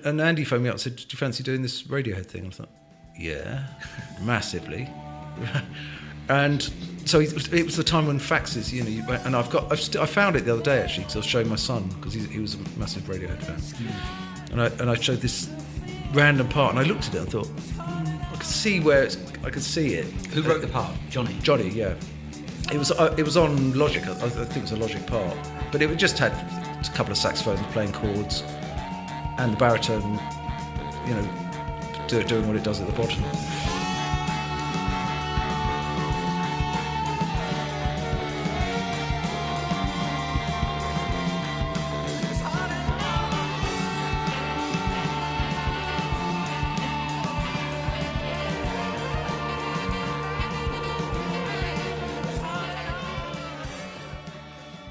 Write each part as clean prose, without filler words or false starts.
And Andy phoned me up and said, "Do you fancy doing this Radiohead thing?" I thought, yeah, massively. And so it was the time when faxes, and I found it the other day actually, because I was showing my son, because he was a massive Radiohead fan, and I showed this random part, and I looked at it and thought, I could see it. Who wrote the part? Johnny, yeah. It was on Logic. I think it was a Logic part, but it just had a couple of saxophones playing chords, and the baritone, doing what it does at the bottom.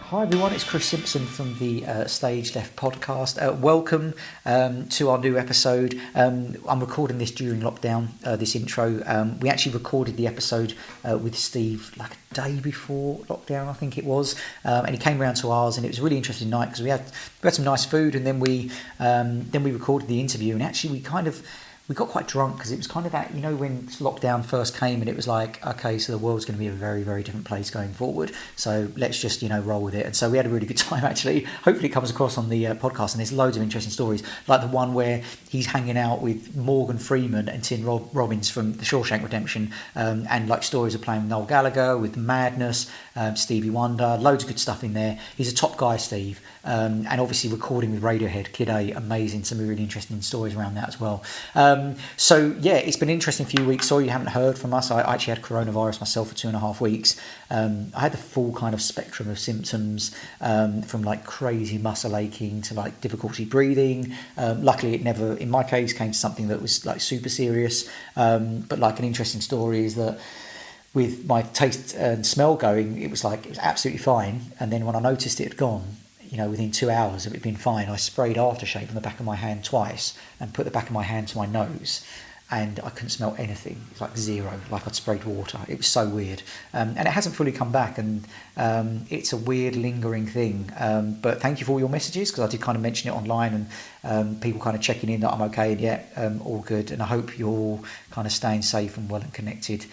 Hi everyone, it's Chris Simpson from the StageLeft podcast. Welcome to our new episode. I'm recording this during lockdown, this intro. We actually recorded the episode with Steve like a day before lockdown, I think it was, and he came round to ours, and it was a really interesting night because we had some nice food, and then we recorded the interview, and actually we got quite drunk because it was kind of that, when lockdown first came and it was like, okay, so the world's going to be a very, very different place going forward. So let's just, roll with it. And so we had a really good time, actually. Hopefully it comes across on the podcast, and there's loads of interesting stories, like the one where he's hanging out with Morgan Freeman and Tim Robbins from The Shawshank Redemption, and like stories of playing with Noel Gallagher, with Madness, Stevie Wonder, loads of good stuff in there. He's a top guy, Steve, and obviously recording with Radiohead, Kid A, amazing. Some really interesting stories around that as well. So yeah, it's been an interesting few weeks. Sorry you haven't heard from us. I actually had coronavirus myself for 2.5 weeks. I had the full kind of spectrum of symptoms, from like crazy muscle aching to like difficulty breathing. Luckily it never, in my case, came to something that was like super serious. But like an interesting story is that with my taste and smell going, it was absolutely fine. And then when I noticed it had gone, within 2 hours of it being fine, I sprayed aftershave on the back of my hand twice and put the back of my hand to my nose, and I couldn't smell anything. It was like zero, like I'd sprayed water. It was so weird. And it hasn't fully come back, and it's a weird lingering thing. But thank you for all your messages, because I did kind of mention it online, and people kind of checking in that I'm okay, and all good. And I hope you're all kind of staying safe and well and connected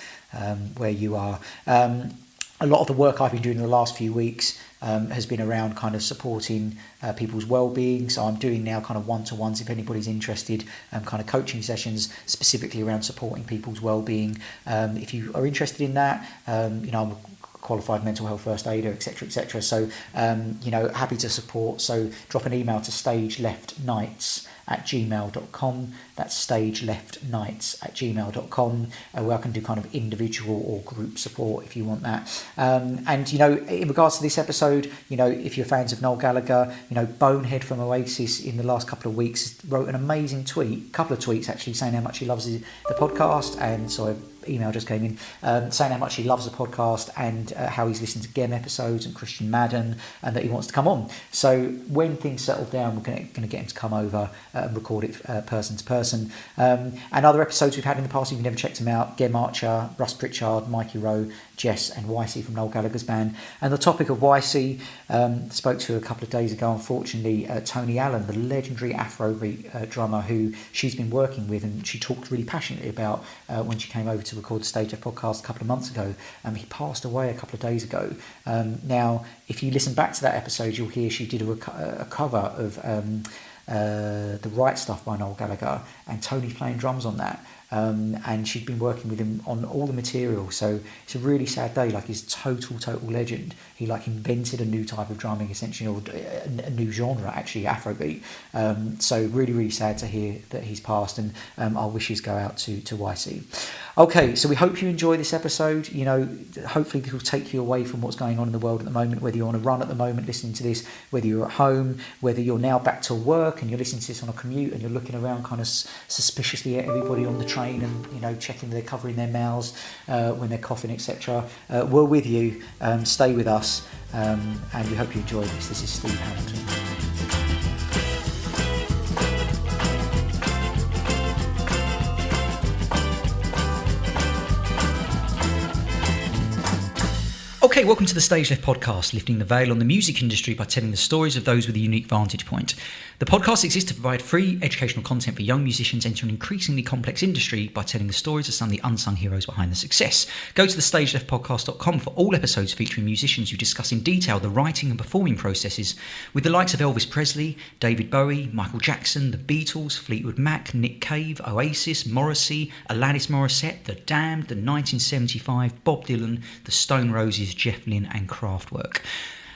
where you are. A lot of the work I've been doing in the last few weeks has been around kind of supporting people's well-being. So I'm doing now kind of one-to-ones, if anybody's interested, kind of coaching sessions specifically around supporting people's well-being. If you are interested in that, I'm a qualified mental health first aider, etc. So, happy to support. So drop an email to stageleftnights@gmail.com. That's stageleftnights@gmail.com, where I can do kind of individual or group support if you want that. And in regards to this episode, if you're fans of Noel Gallagher, Bonehead from Oasis in the last couple of weeks wrote an amazing couple of tweets actually, saying how much he loves the podcast. And so email just came in saying how much he loves the podcast, and how he's listened to Gem episodes and Christian Madden, and that he wants to come on. So when things settle down, we're going to get him to come over and record it person to person. And other episodes we've had in the past, if you've never checked them out, Gem Archer, Russ Pritchard, Mikey Rowe, Jess and YC from Noel Gallagher's band. And the topic of YC, spoke to a couple of days ago, unfortunately, Tony Allen, the legendary Afrobeat drummer who she's been working with, and she talked really passionately about when she came over to record the StageLeft podcast a couple of months ago. He passed away a couple of days ago. Now, if you listen back to that episode, you'll hear she did a cover of The Right Stuff by Noel Gallagher, and Tony's playing drums on that. And she'd been working with him on all the material, so it's a really sad day. Like, he's total legend. He invented a new type of drumming, essentially, or a new genre, actually, Afrobeat. So really sad to hear that he's passed, and our wishes go out to YC. Okay, so we hope you enjoy this episode. Hopefully this will take you away from what's going on in the world at the moment, whether you're on a run at the moment listening to this, whether you're at home, whether you're now back to work and you're listening to this on a commute and you're looking around kind of suspiciously at everybody on the train and, checking they're covering their mouths when they're coughing, etc. We're with you. Stay with us, and we hope you enjoy this. This is Steve Hamilton. Okay, welcome to the StageLeft podcast, lifting the veil on the music industry by telling the stories of those with a unique vantage point. The podcast exists to provide free educational content for young musicians entering an increasingly complex industry by telling the stories of some of the unsung heroes behind the success. Go to the StageLeftPodcast.com for all episodes featuring musicians who discuss in detail the writing and performing processes with the likes of Elvis Presley, David Bowie, Michael Jackson, the Beatles, Fleetwood Mac, Nick Cave, Oasis, Morrissey, Alanis Morissette, The Damned, the 1975, Bob Dylan, the Stone Roses, Jeff Lynne and Kraftwerk.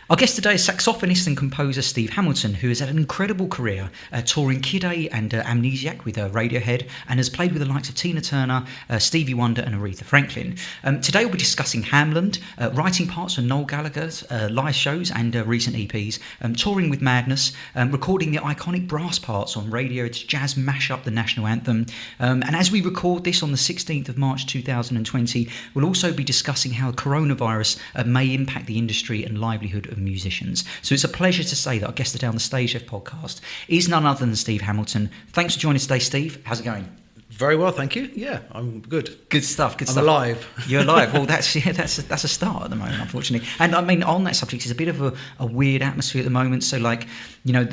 Our guest today is saxophonist and composer Steve Hamilton, who has had an incredible career touring Kid A and Amnesiac with Radiohead, and has played with the likes of Tina Turner, Stevie Wonder and Aretha Franklin. Today we'll be discussing Hamland, writing parts for Noel Gallagher's live shows and recent EPs, touring with Madness, recording the iconic brass parts on Radiohead's jazz mashup, the national anthem. And as we record this on the 16th of March 2020, we'll also be discussing how coronavirus may impact the industry and livelihood of musicians. So it's a pleasure to say that our guest today on the StageLeft podcast is none other than Steve Hamilton. Thanks for joining us today, Steve. How's it going? Very well, thank you. Yeah, I'm good. Good stuff. Good I'm stuff. alive. You're alive. Well, that's a start at the moment, unfortunately. And I mean, on that subject, it's a bit of a weird atmosphere at the moment. So, like, you know,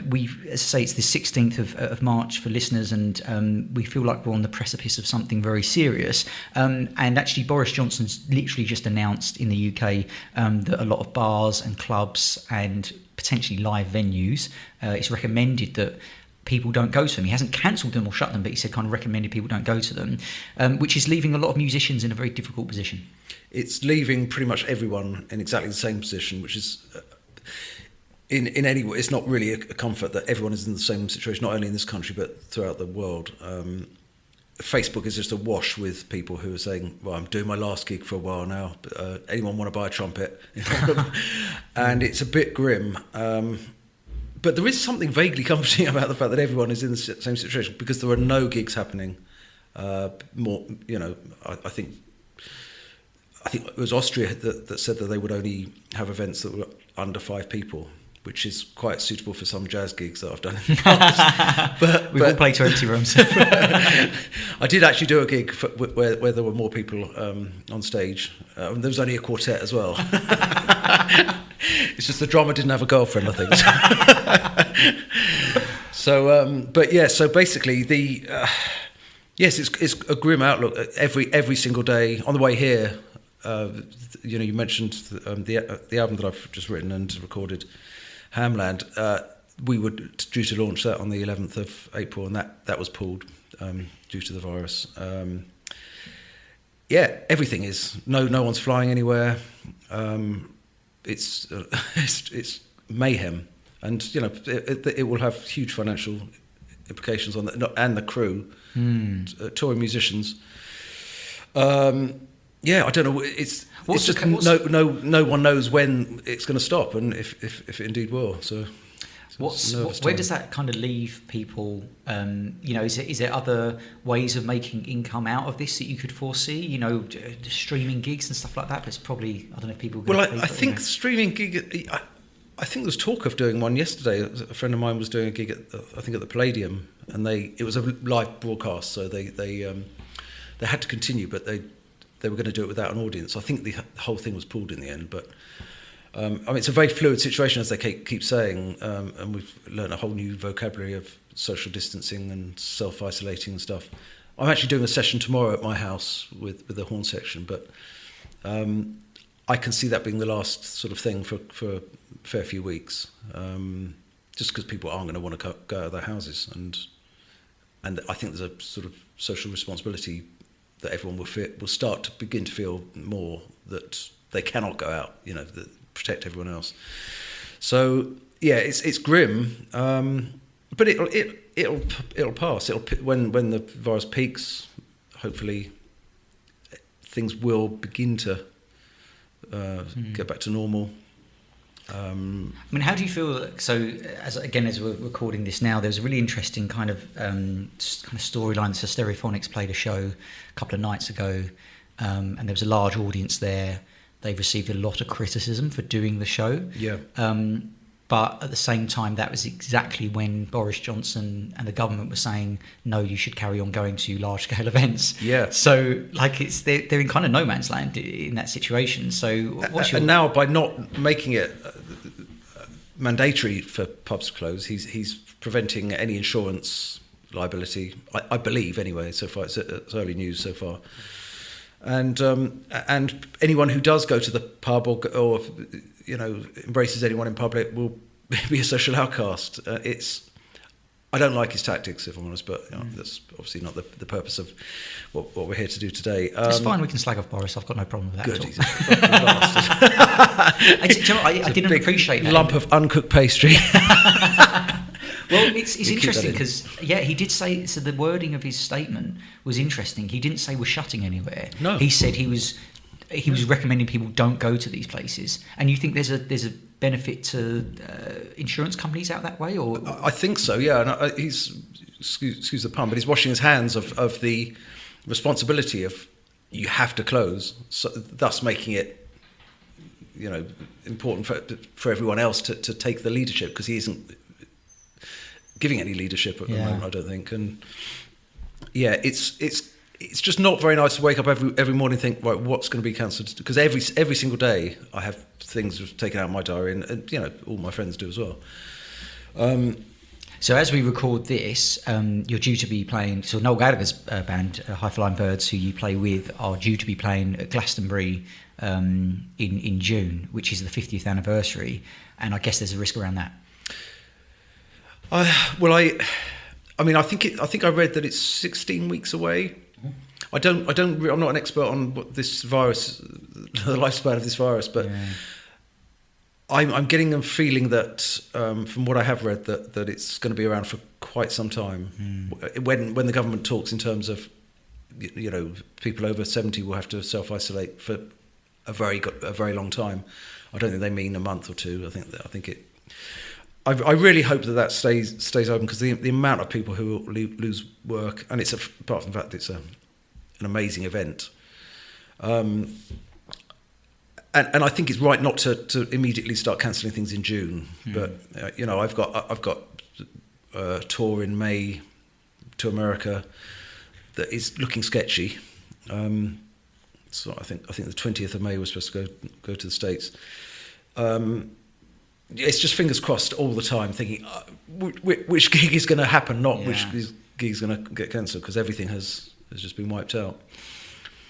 as I say, it's the 16th of March for listeners, and we feel like we're on the precipice of something very serious. And actually, Boris Johnson's literally just announced in the UK that a lot of bars and clubs and potentially live venues, it's recommended that people don't go to them. He hasn't cancelled them or shut them, but he said kind of recommended people don't go to them, which is leaving a lot of musicians in a very difficult position. It's leaving pretty much everyone in exactly the same position, which is in any way, it's not really a comfort that everyone is in the same situation, not only in this country but throughout the world. Facebook is just awash with people who are saying, well, I'm doing my last gig for a while now, but, anyone want to buy a trumpet? And it's a bit grim. But there is something vaguely comforting about the fact that everyone is in the same situation, because there are no gigs happening. More, you know, I think it was Austria that said that they would only have events that were under 5 people, which is quite suitable for some jazz gigs that I've done in the past. We've all played to empty rooms. I did actually do a gig where there were more people on stage. There was only a quartet as well. It's just the drummer didn't have a girlfriend, I think. So, but yeah. So basically, yes, it's a grim outlook every single day. On the way here, you know, you mentioned the album that I've just written and recorded, Hamland. We were due to launch that on the 11th of April, and that was pulled due to the virus. Yeah, everything is no one's flying anywhere. It's mayhem, and you know it will have huge financial implications on and the crew, touring musicians. Yeah, I don't know. It's just no one knows when it's going to stop, and if it indeed will. So where does that kind of leave people? You know, is there other ways of making income out of this that you could foresee? You know, streaming gigs and stuff like that. But it's probably, I don't know if people. Well, I think streaming gig. I think there was talk of doing one yesterday. A friend of mine was doing a gig at the Palladium, and it was a live broadcast, so they had to continue, but they were going to do it without an audience. I think the whole thing was pulled in the end, but. I mean, it's a very fluid situation, as they keep saying, and we've learned a whole new vocabulary of social distancing and self-isolating and stuff. I'm actually doing a session tomorrow at my house with the horn section, but I can see that being the last sort of thing for a fair few weeks, just because people aren't going to want to go out of their houses, and I think there's a sort of social responsibility that everyone will start to begin to feel more that they cannot go out, you know, protect everyone else. So yeah, it's grim, but it'll pass. When the virus peaks, hopefully things will begin to get back to normal. I mean, how do you feel? So, as we're recording this now, there's a really interesting kind of storyline. So, Stereophonics played a show a couple of nights ago, and there was a large audience there. They've received a lot of criticism for doing the show. Yeah. But at the same time, that was exactly when Boris Johnson and the government were saying, no, you should carry on going to large-scale events. Yeah. So, like, they're in kind of no man's land in that situation. So, and now by not making it mandatory for pubs to close, he's preventing any insurance liability. I believe, anyway. So far, it's early news so far. And anyone who does go to the pub or embraces anyone in public will be a social outcast. I don't like his tactics, if I'm honest, but that's obviously not the purpose of what we're here to do today. It's fine, we can slag off Boris. I've got no problem with that. Good. He's a fucking bastard. I didn't appreciate that. Lump of uncooked pastry. Well, it's interesting because, he did say, so the wording of his statement was interesting. He didn't say we're shutting anywhere. No. He said he was recommending people don't go to these places. And you think there's a benefit to insurance companies out that way? Or I think so, yeah. And he's, excuse the pun, but he's washing his hands of the responsibility of you have to close, so thus making it important for everyone else to take the leadership, because he isn't giving any leadership at the moment, I don't think. And it's just not very nice to wake up every morning and think, right, what's going to be cancelled? Because every single day I have things taken out of my diary, and all my friends do as well. So as we record this, you're due to be playing. So Noel Gallagher's band, High Flying Birds, who you play with, are due to be playing at Glastonbury in June, which is the 50th anniversary, and I guess there's a risk around that. I think I read that it's 16 weeks away. I'm not an expert on what this virus, the lifespan of this virus, but I'm getting a feeling that from what I have read that it's going to be around for quite some time. When the government talks in terms of people over 70 will have to self-isolate for a very long time. I don't think they mean a month or two. I think it. I really hope that stays open, because the amount of people who will lose work, and apart from the fact it's an amazing event, and I think it's right not to immediately start cancelling things in June. But I've got a tour in May to America that is looking sketchy. So I think the 20th of May we're supposed to go to the States. It's just fingers crossed all the time, thinking which gig is going to happen, not which gig is going to get cancelled, because everything has just been wiped out.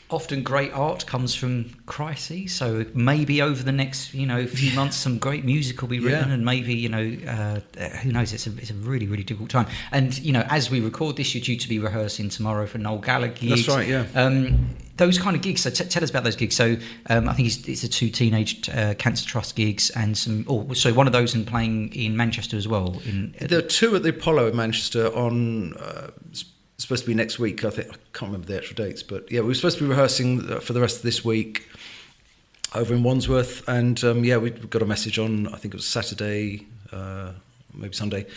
Often great art comes from crises, so maybe over the next few months some great music will be written, and maybe who knows, it's a really, really difficult time. And as we record this, you're due to be rehearsing tomorrow for Noel Gallagher gigs. That's right, yeah. Those kind of gigs, so tell us about those gigs. So I think it's the 2 Teenage Cancer Trust gigs, and so one of those, and playing in Manchester as well. There are 2 at the Apollo in Manchester on supposed to be next week. I can't remember the actual dates, but we were supposed to be rehearsing for the rest of this week over in Wandsworth, and we got a message on, I think it was Saturday, maybe Sunday,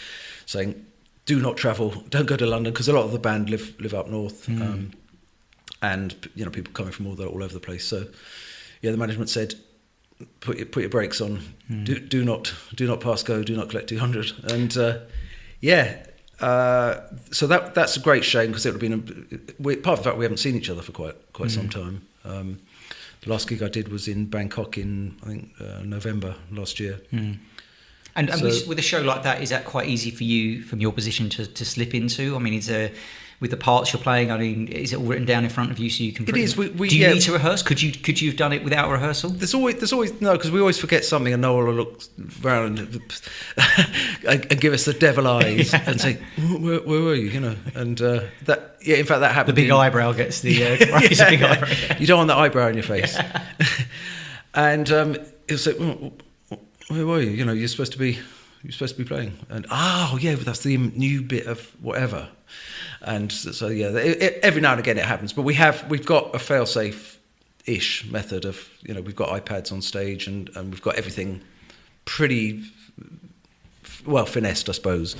saying do not travel, don't go to London, because a lot of the band live up north. And people coming from all over the place. So the management said, put your brakes on. Do not pass go. Do not collect 200. And so that's a great shame, because it would have been part of the fact we haven't seen each other for quite some time. The last gig I did was in Bangkok in I think November last year. And so, with a show like that, is that quite easy for you from your position to slip into? I mean, is there, with the parts you're playing, I mean, is it all written down in front of you so you can? It is. Do you need to rehearse? Could you have done it without rehearsal? There's always no, because we always forget something, and Noel will look around and give us the devil eyes and say, "Where were you?" And that. Yeah, in fact, that happened. The big eyebrow gets the big eyebrow. You don't want that eyebrow in your face. And he'll say, "Where were you? You're supposed to be playing." And that's the new bit of whatever. And so every now and again it happens, but we've got a fail-safe-ish method of we've got iPads on stage, and we've got everything pretty well finessed, I suppose.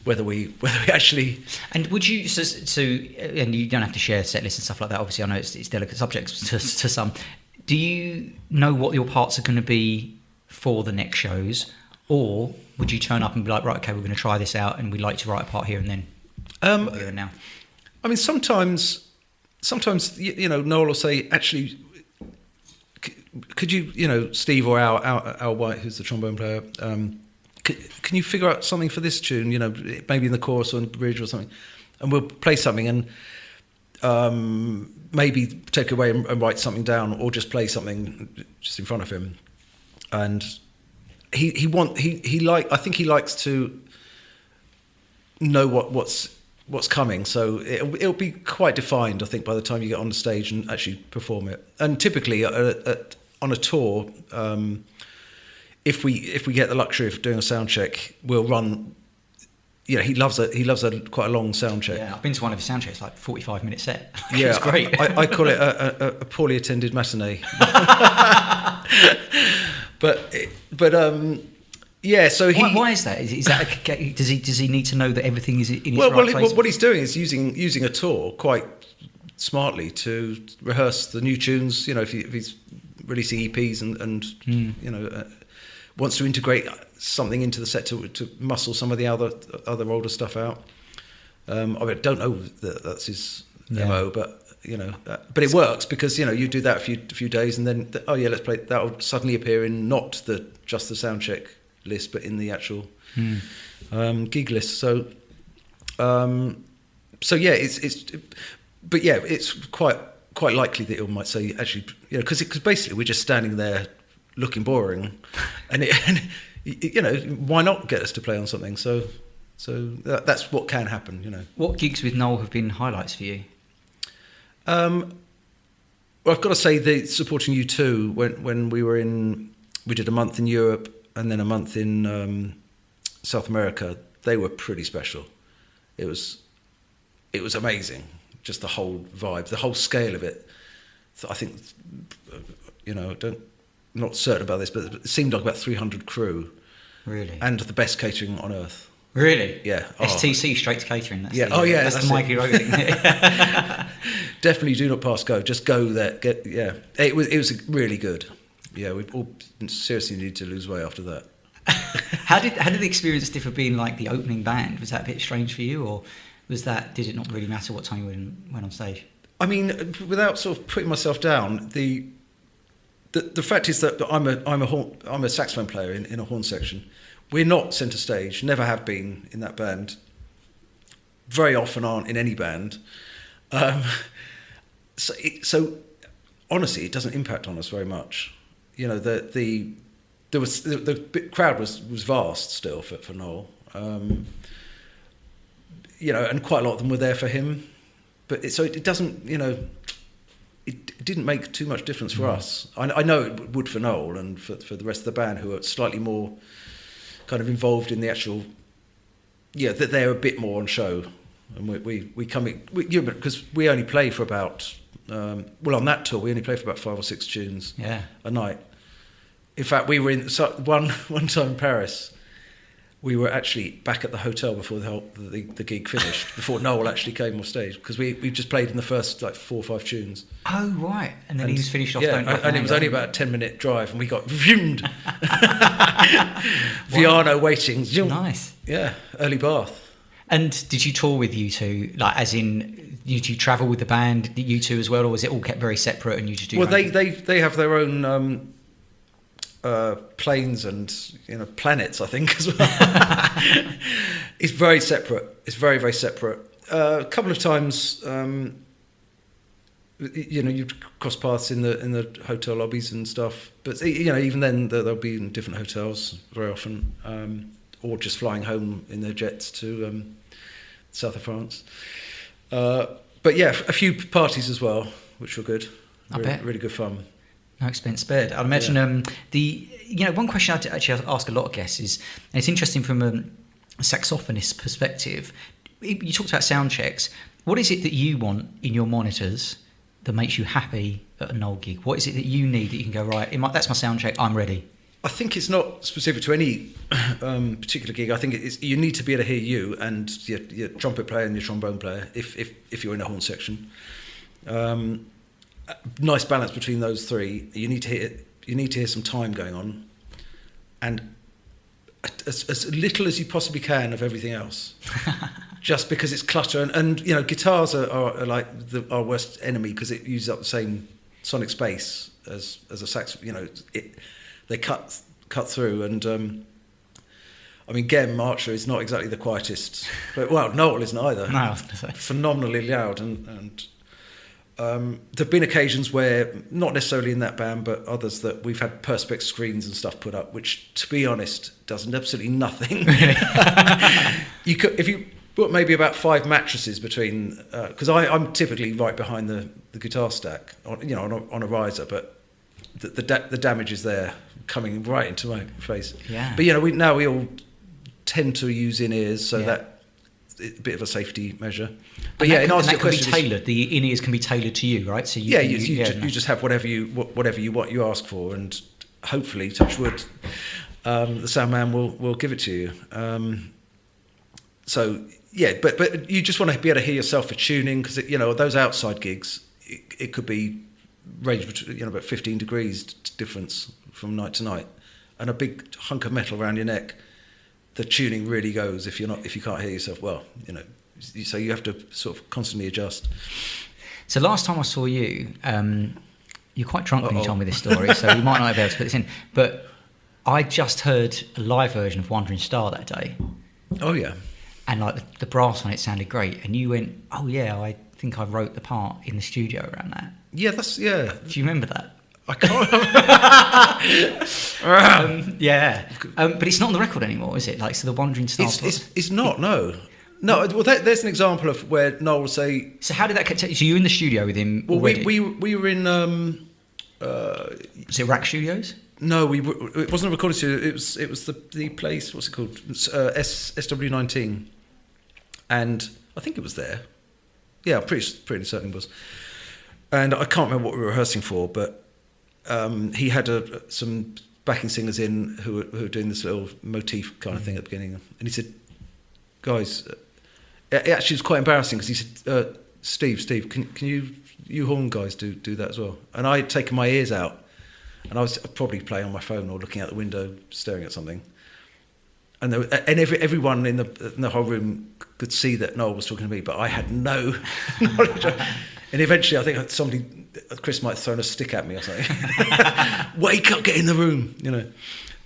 Whether we actually, and would you and you don't have to share set lists and stuff like that. Obviously, I know it's delicate subjects to some. Do you know what your parts are going to be for the next shows? Or would you turn up and be like, right, okay, we're going to try this out, and we'd like to write a part here and then? Here and now. I mean, sometimes Noel will say, actually, could you, Steve or Al White, who's the trombone player, can you figure out something for this tune? Maybe in the chorus or in the bridge or something, and we'll play something and maybe take away and write something down, or just play something just in front of him. And I think he likes to know what's coming, so it'll be quite defined, I think, by the time you get on the stage and actually perform it. And typically on a tour, if we get the luxury of doing a sound check, we'll run. He loves quite a long sound check. Yeah, I've been to one of his sound checks, like 45-minute set. Yeah, it's great. I call it a poorly attended matinee. but yeah. So why is that? Is that does he need to know that everything is in its right place? Well, what he's doing is using a tour quite smartly to rehearse the new tunes. If he's releasing EPs and wants to integrate something into the set to muscle some of the other older stuff out. I don't know that that's his MO, but but it works because you do that a few days and then let's play. That'll suddenly appear in not just the sound check list, but in the actual gig list. So it's quite likely that it might say actually because basically we're just standing there looking boring, and why not get us to play on something? So that's what can happen. What gigs with Noel have been highlights for you? Well, I've got to say the supporting U2 when we did a month in Europe and then a month in South America. They were pretty special. It was amazing, just the whole vibe, the whole scale of it. I think I'm not certain about this, but it seemed like about 300 crew. Really? And the best catering on earth. Really? Yeah. STC, straight to catering. That's that's the Mikey Rowe thing. Definitely do not pass go. Just go there. It was really good. Yeah, we all seriously need to lose weight after that. How did the experience differ being like the opening band? Was that a bit strange for you, or did it not really matter what time you went on stage? I mean, without sort of putting myself down, the fact is that I'm a saxophone player in a horn section. We're not centre stage, never have been in that band. Very often aren't in any band. So honestly, it doesn't impact on us very much. The crowd was vast still for Noel. And quite a lot of them were there for him. But it doesn't, it didn't make too much difference for us. I know it would for Noel and for the rest of the band, who are slightly more kind of involved in the actual, that they're a bit more on show. And we come in, because we only play for about, on that tour, we only play for about 5 or 6 tunes a night. In fact, we were in one time in Paris. We were actually back at the hotel before the gig finished, before Noel actually came off stage, because we just played in the first 4 or 5 tunes. Oh, right. And then he was finished off. And it was only about a 10-minute drive, and we got zoomed. Viano waiting. Zoom. Nice. Yeah, early bath. And did you tour with U2, like as in, did you travel with the band, U2 as well, or was it all kept very separate and you just do? Well, they have their own planes and planets, I think, as well. It's very separate. It's very, very separate. A couple of times, you cross paths in the hotel lobbies and stuff. But even then, they'll be in different hotels very often, or just flying home in their jets to south of France. But yeah, a few parties as well, which were good. I bet. Really good fun. No expense spared. I'd imagine one question I actually ask a lot of guests is, and it's interesting from a saxophonist perspective, you talked about sound checks. What is it that you want in your monitors that makes you happy at a Noel gig? What is it that you need that you can go, right, that's my sound check, I'm ready? I think it's not specific to any particular gig. I think you need to be able to hear you and your trumpet player and your trombone player if you're in a horn section. Nice balance between those three. You need to hear some time going on, and as little as you possibly can of everything else, just because it's clutter. And you know, guitars are like our worst enemy because it uses up the same sonic space as a sax. You know, they cut through. And I mean, Gem Marcher is not exactly the quietest, but well, Noel isn't either. No, I was going to say. Phenomenally loud, and there've been occasions where, not necessarily in that band, but others, that we've had perspex screens and stuff put up, which, to be honest, does absolutely nothing. You could, if you put maybe about 5 mattresses between, because I'm typically right behind the guitar stack, on a riser, but the damage is there, coming right into my face. Yeah. But we all tend to use in-ears, so that. A bit of a safety measure, but in answer to your question, tailored. The in-ears can be tailored to you, right? So you just have whatever you want, you ask for, and hopefully, touch wood, the sound man will give it to you. But you just want to be able to hear yourself for tuning, because those outside gigs, it could be range between about 15 degrees difference from night to night, and a big hunk of metal around your neck. The tuning really goes if you can't hear yourself well, so you have to sort of constantly adjust. So last time I saw you, you're quite drunk when you told me this story, so you might not be able to put this in, but I just heard a live version of Wandering Star that day. Oh yeah. And like the brass on it sounded great, and you went, oh yeah, I think I wrote the part in the studio around that. Yeah, Do you remember that? I can't. But it's not on the record anymore, is it? Like, so the Wandering Star. It's not. No. Well, there's an example of where Noel will say. So how did that get? So you were in the studio with him? Well, already? we were in. Was it Rack Studios? No, it wasn't a recording studio. It was the place. What's it called? SW19, and I think it was there. Yeah, I'm pretty certain it was. And I can't remember what we were rehearsing for, but. He had some backing singers in who were doing this little motif kind of thing at the beginning, and he said, "Guys," it actually was quite embarrassing because he said, "Steve, can you horn guys do that as well?" And I had taken my ears out, and I was probably playing on my phone or looking out the window, staring at something, and everyone in the whole room could see that Noel was talking to me, but I had no knowledge. And eventually, I think Chris might have thrown a stick at me or something. Wake up, get in the room,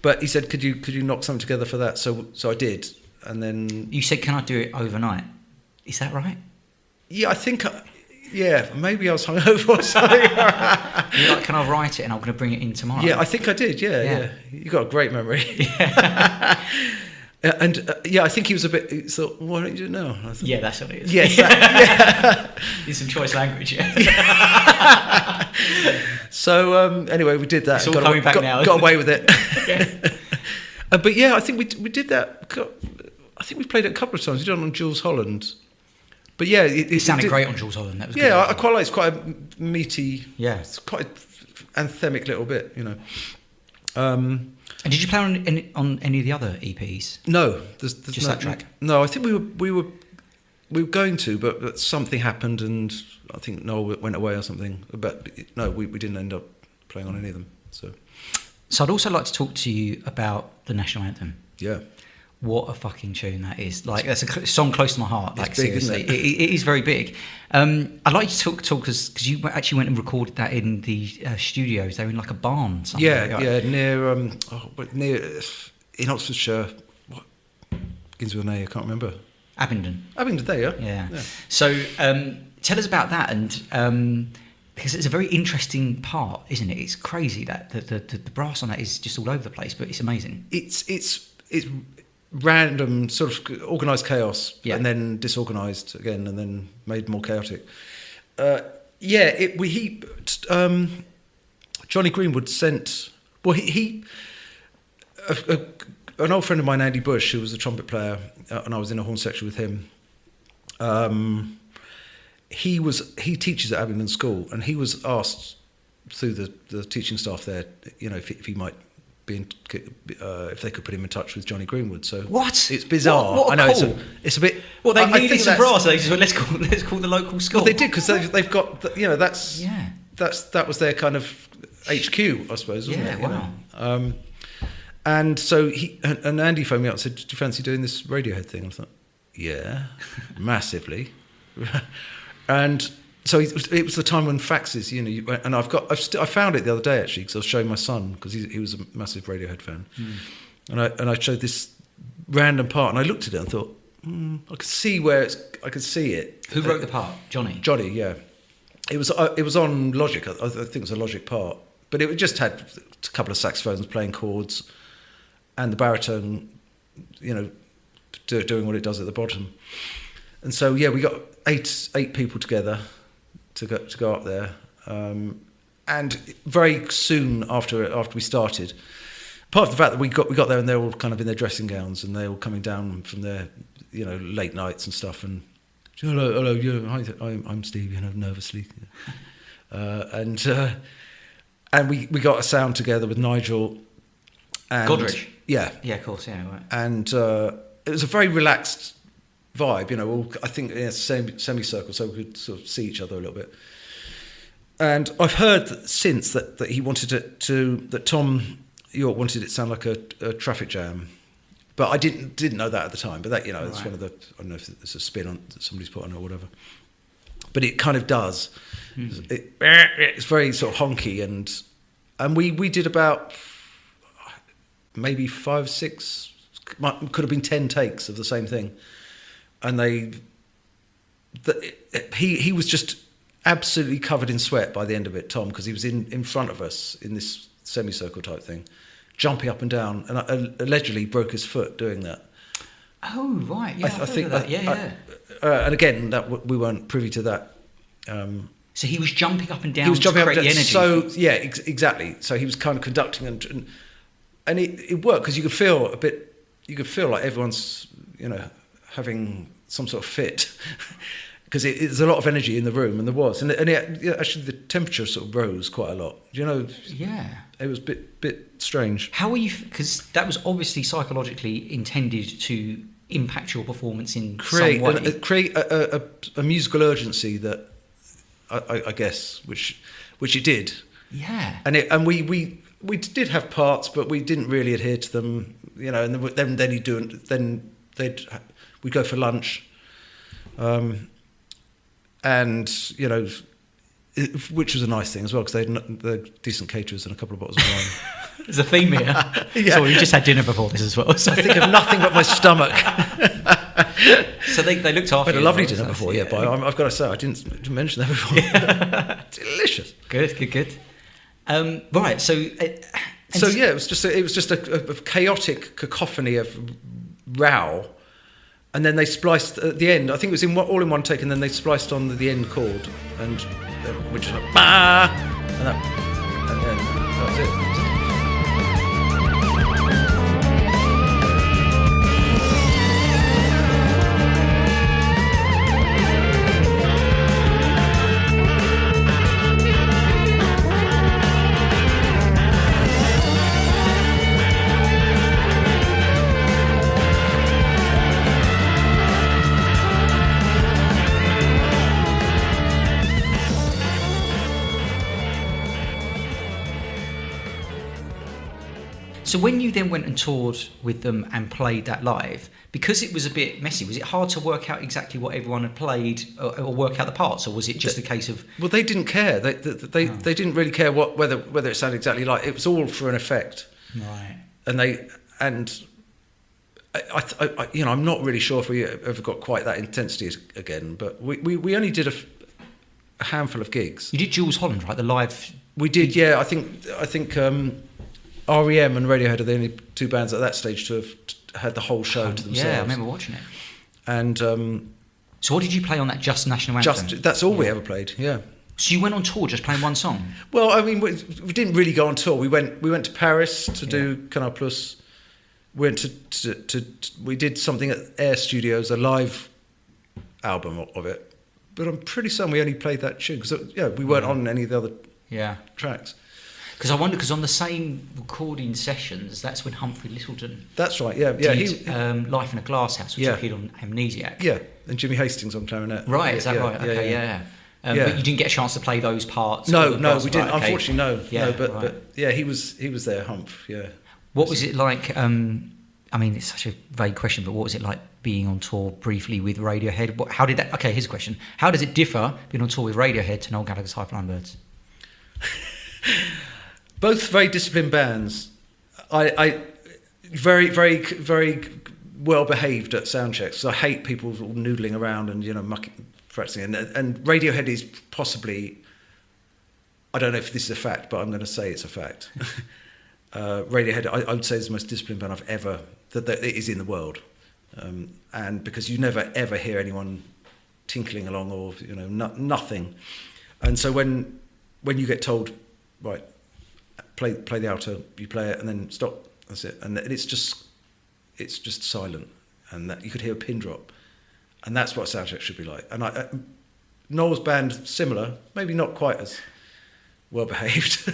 But he said, "Could you knock something together for that?" So I did, and then you said, "Can I do it overnight?" Is that right? Yeah, I think. Maybe I was hungover or something. You're like, "Can I write it and I'm going to bring it in tomorrow?" Yeah, I think I did. Yeah. You got a great memory. Yeah. And I think he was a bit. He thought, "Why don't you do it now?" I thought, that's what it is. Yes. Yeah. There's some choice language. Yeah. So anyway, we did that. It's all coming back now. Got away with it. But I think we did that. I think we played it a couple of times. We did it on Jules Holland. But yeah, it sounded great on Jules Holland. That was good. I quite like. It's quite a meaty. Yeah. It's quite an anthemic little bit, And did you play on any of the other EPs? No, there's just that track. No, I think we were going to, but something happened, and I think Noel went away or something. But no, we didn't end up playing on any of them. So I'd also like to talk to you about the national anthem. Yeah. What a fucking tune that is! Like, that's a song close to my heart. Like, it's big, seriously, isn't it? It is very big. I'd like you to talk because you actually went and recorded that in the studios. They were in like a barn. Yeah, near in Oxfordshire. What begins with an A? I can't remember. Abingdon. There, yeah. So tell us about that, and because it's a very interesting part, isn't it? It's crazy that the brass on that is just all over the place, but it's amazing. It's random, sort of organised chaos, and then disorganised again, and then made more chaotic. Johnny Greenwood sent. Well, an old friend of mine, Andy Bush, who was a trumpet player, and I was in a horn section with him. He teaches at Abingdon School, and he was asked through the teaching staff there, if he might be if they could put him in touch with Johnny Greenwood. So what? It's bizarre. What I know call. It's a bit. Well, they needed some brass. So they just went, let's call the local school. Well, they did, because they've got that was their kind of HQ, I suppose, wasn't it? Wow. And so and Andy phoned me up and said, "Do you fancy doing this Radiohead thing?" I thought, "Yeah, massively." And so it was the time when faxes, and I found it the other day actually because I was showing my son because he was a massive Radiohead fan, and I showed this random part and I looked at it and thought, I could see I could see it. Who wrote the part? Johnny. Johnny, yeah. It was on Logic. I think it was a Logic part, but it just had a couple of saxophones playing chords, and the baritone, doing what it does at the bottom. And so we got eight people together to go up there, and very soon after we started, apart from the fact that we got there and they're all kind of in their dressing gowns and they're all coming down from their late nights and stuff, and hello, yeah, hi, I'm Steve, nervously, and we got a sound together with Nigel and Godrich. Yeah, of course, yeah, right. And it was a very relaxed vibe, all, I think in a semicircle, so we could sort of see each other a little bit. And I've heard since that he wanted that Thom Yorke wanted it to sound like a traffic jam, but I didn't know that at the time. But that it's right. one of the, I don't know if it's a spin on that somebody's put on or whatever, but it kind of does. It's very sort of honky, and we did about maybe 5, 6, could have been 10 takes of the same thing, and he was just absolutely covered in sweat by the end of it, Tom, because he was in front of us in this semicircle type thing, jumping up and down, and allegedly broke his foot doing that. Oh right, yeah, I think that. And again, that we weren't privy to that. So he was jumping up and down. He was jumping to up and create down. energy. So yeah, exactly. So he was kind of conducting, and it worked because you could feel like everyone's having some sort of fit. Because there's a lot of energy in the room, and there was, and actually the temperature sort of rose quite a lot. Yeah, it was a bit strange. How were you? Because that was obviously psychologically intended to impact your performance in some way. Create a musical urgency that I guess, which it did. Yeah, and we did have parts, but we didn't really adhere to them. And then we'd go for lunch. And which was a nice thing as well, because they're decent caterers and a couple of bottles of wine. There's a theme here. Yeah. So we just had dinner before this as well. So. I think of nothing but my stomach. So they looked after you. I had a lovely dinner before, yeah. But I've got to say, I didn't mention that before. Yeah. Delicious. Good. Right. So it was just a chaotic cacophony of row. And then they spliced at the end. I think it was all in one take, and then they spliced on the end chord, and which was like bah, and then that was it. So when you then went and toured with them and played that live, because it was a bit messy, was it hard to work out exactly what everyone had played or work out the parts, or was it just a case of... Well, they didn't care. They didn't really care whether it sounded exactly like... It was all for an effect. Right. I'm not really sure if we ever got quite that intensity again, but we only did a handful of gigs. You did Jules Holland, right? The live... We did, yeah. I think REM and Radiohead are the only two bands at that stage to have had the whole show to themselves. Yeah, I remember watching it. And so what did you play on that Just National Anthem? That's all we ever played, yeah. So you went on tour just playing one song? Well, I mean, we didn't really go on tour. We went to Paris to do Canal Plus. We went we did something at Air Studios, a live album of it. But I'm pretty certain we only played that tune because we weren't on any of the other tracks. Because I wonder, because on the same recording sessions, that's when Humphrey Lyttelton. That's right, yeah. Did Life in a Glass House, which appeared on Amnesiac. Yeah, and Jimmy Hastings on clarinet. Right, is that right? Okay, yeah. But you didn't get a chance to play those parts. No, we didn't. Right, okay. Unfortunately, no. Yeah, but yeah, he was there, Humph. Yeah. What was it like? I mean, it's such a vague question, but what was it like being on tour briefly with Radiohead? How did that? Okay, here's a question: how does it differ being on tour with Radiohead to Noel Gallagher's High Flying Birds? Both very disciplined bands. I very, very, very well behaved at soundchecks. So I hate people noodling around and practicing. And Radiohead is possibly, I don't know if this is a fact, but I'm going to say it's a fact. Radiohead, I would say, is the most disciplined band I've ever that is in the world, and because you never ever hear anyone tinkling along or nothing, and so when you get told, right, play the alto, you play it and then stop. That's it, and it's just silent, and that you could hear a pin drop, and that's what a soundcheck should be like. And Noel's band, similar, maybe not quite as well behaved.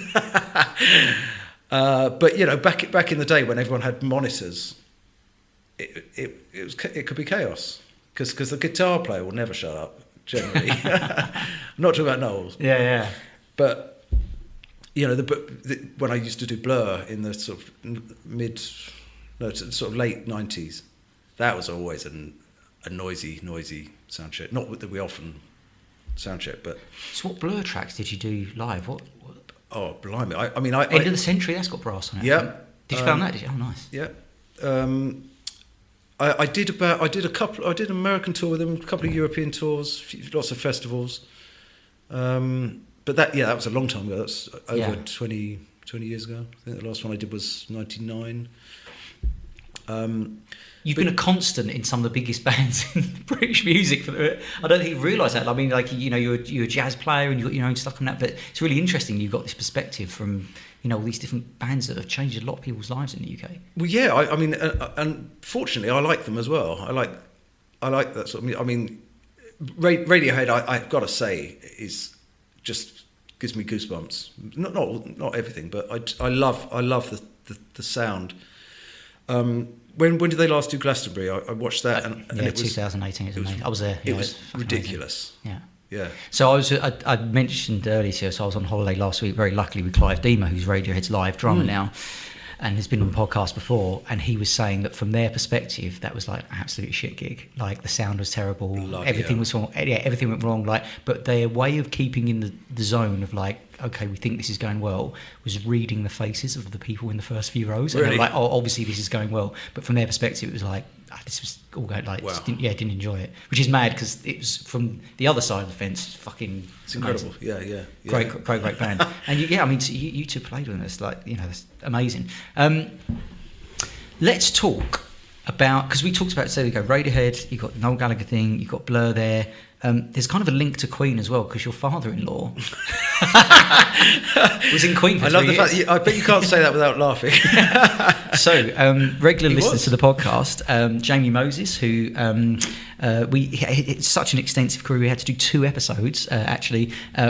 But back in the day when everyone had monitors, it could be chaos because the guitar player will never shut up generally. I'm not talking about Noel. Yeah. But when I used to do Blur in the sort of late 90s, that was always a noisy soundcheck. Not that we often soundcheck, but. So what Blur tracks did you do live? What? Oh, blimey! I End of the Century, that's got brass on it. Yeah. Did you film that? Did you? Oh, nice. Yeah. I did an American tour with them, a couple of European tours, lots of festivals. But that was a long time ago. That's over 20 years ago. I think the last one I did was 99. You've been a constant in some of the biggest bands in British music. I don't think you realise that. I mean, you're a jazz player and you've got your own stuff on that. But it's really interesting. You've got this perspective from all these different bands that have changed a lot of people's lives in the UK. Well, yeah. I mean, and fortunately, I like them as well. I like that sort of. I mean, Radiohead. I've got to say is just gives me goosebumps. Not everything, but I love the sound. When did they last do Glastonbury? I watched that, and it was 2018. It was amazing. I was there. It was ridiculous. Amazing. Yeah. So I mentioned earlier to you, so I was on holiday last week, very luckily with Clive Deamer, who's Radiohead's live drummer now, and has been on the podcast before, and he was saying that from their perspective, that was like an absolute shit gig. Like the sound was terrible, everything was wrong, everything went wrong. But their way of keeping in the zone of like, okay, we think this is going well, was reading the faces of the people in the first few rows. And really? They're like, oh, obviously this is going well. But from their perspective, it was like, this was all going like, wow. didn't enjoy it. Which is mad because it was from the other side of the fence. Fucking, it's incredible. Yeah. Great band. And you two played with us. Like, that's amazing. Let's talk about, because we talked about, so we go Radiohead, you've got the Noel Gallagher thing, you've got Blur there. There's kind of a link to Queen as well, because your father-in-law was in Queen for 3 years. I love the fact I bet you can't say that without laughing. So, regular listeners to the podcast, Jamie Moses, who it's such an extensive career, we had to do 2 episodes,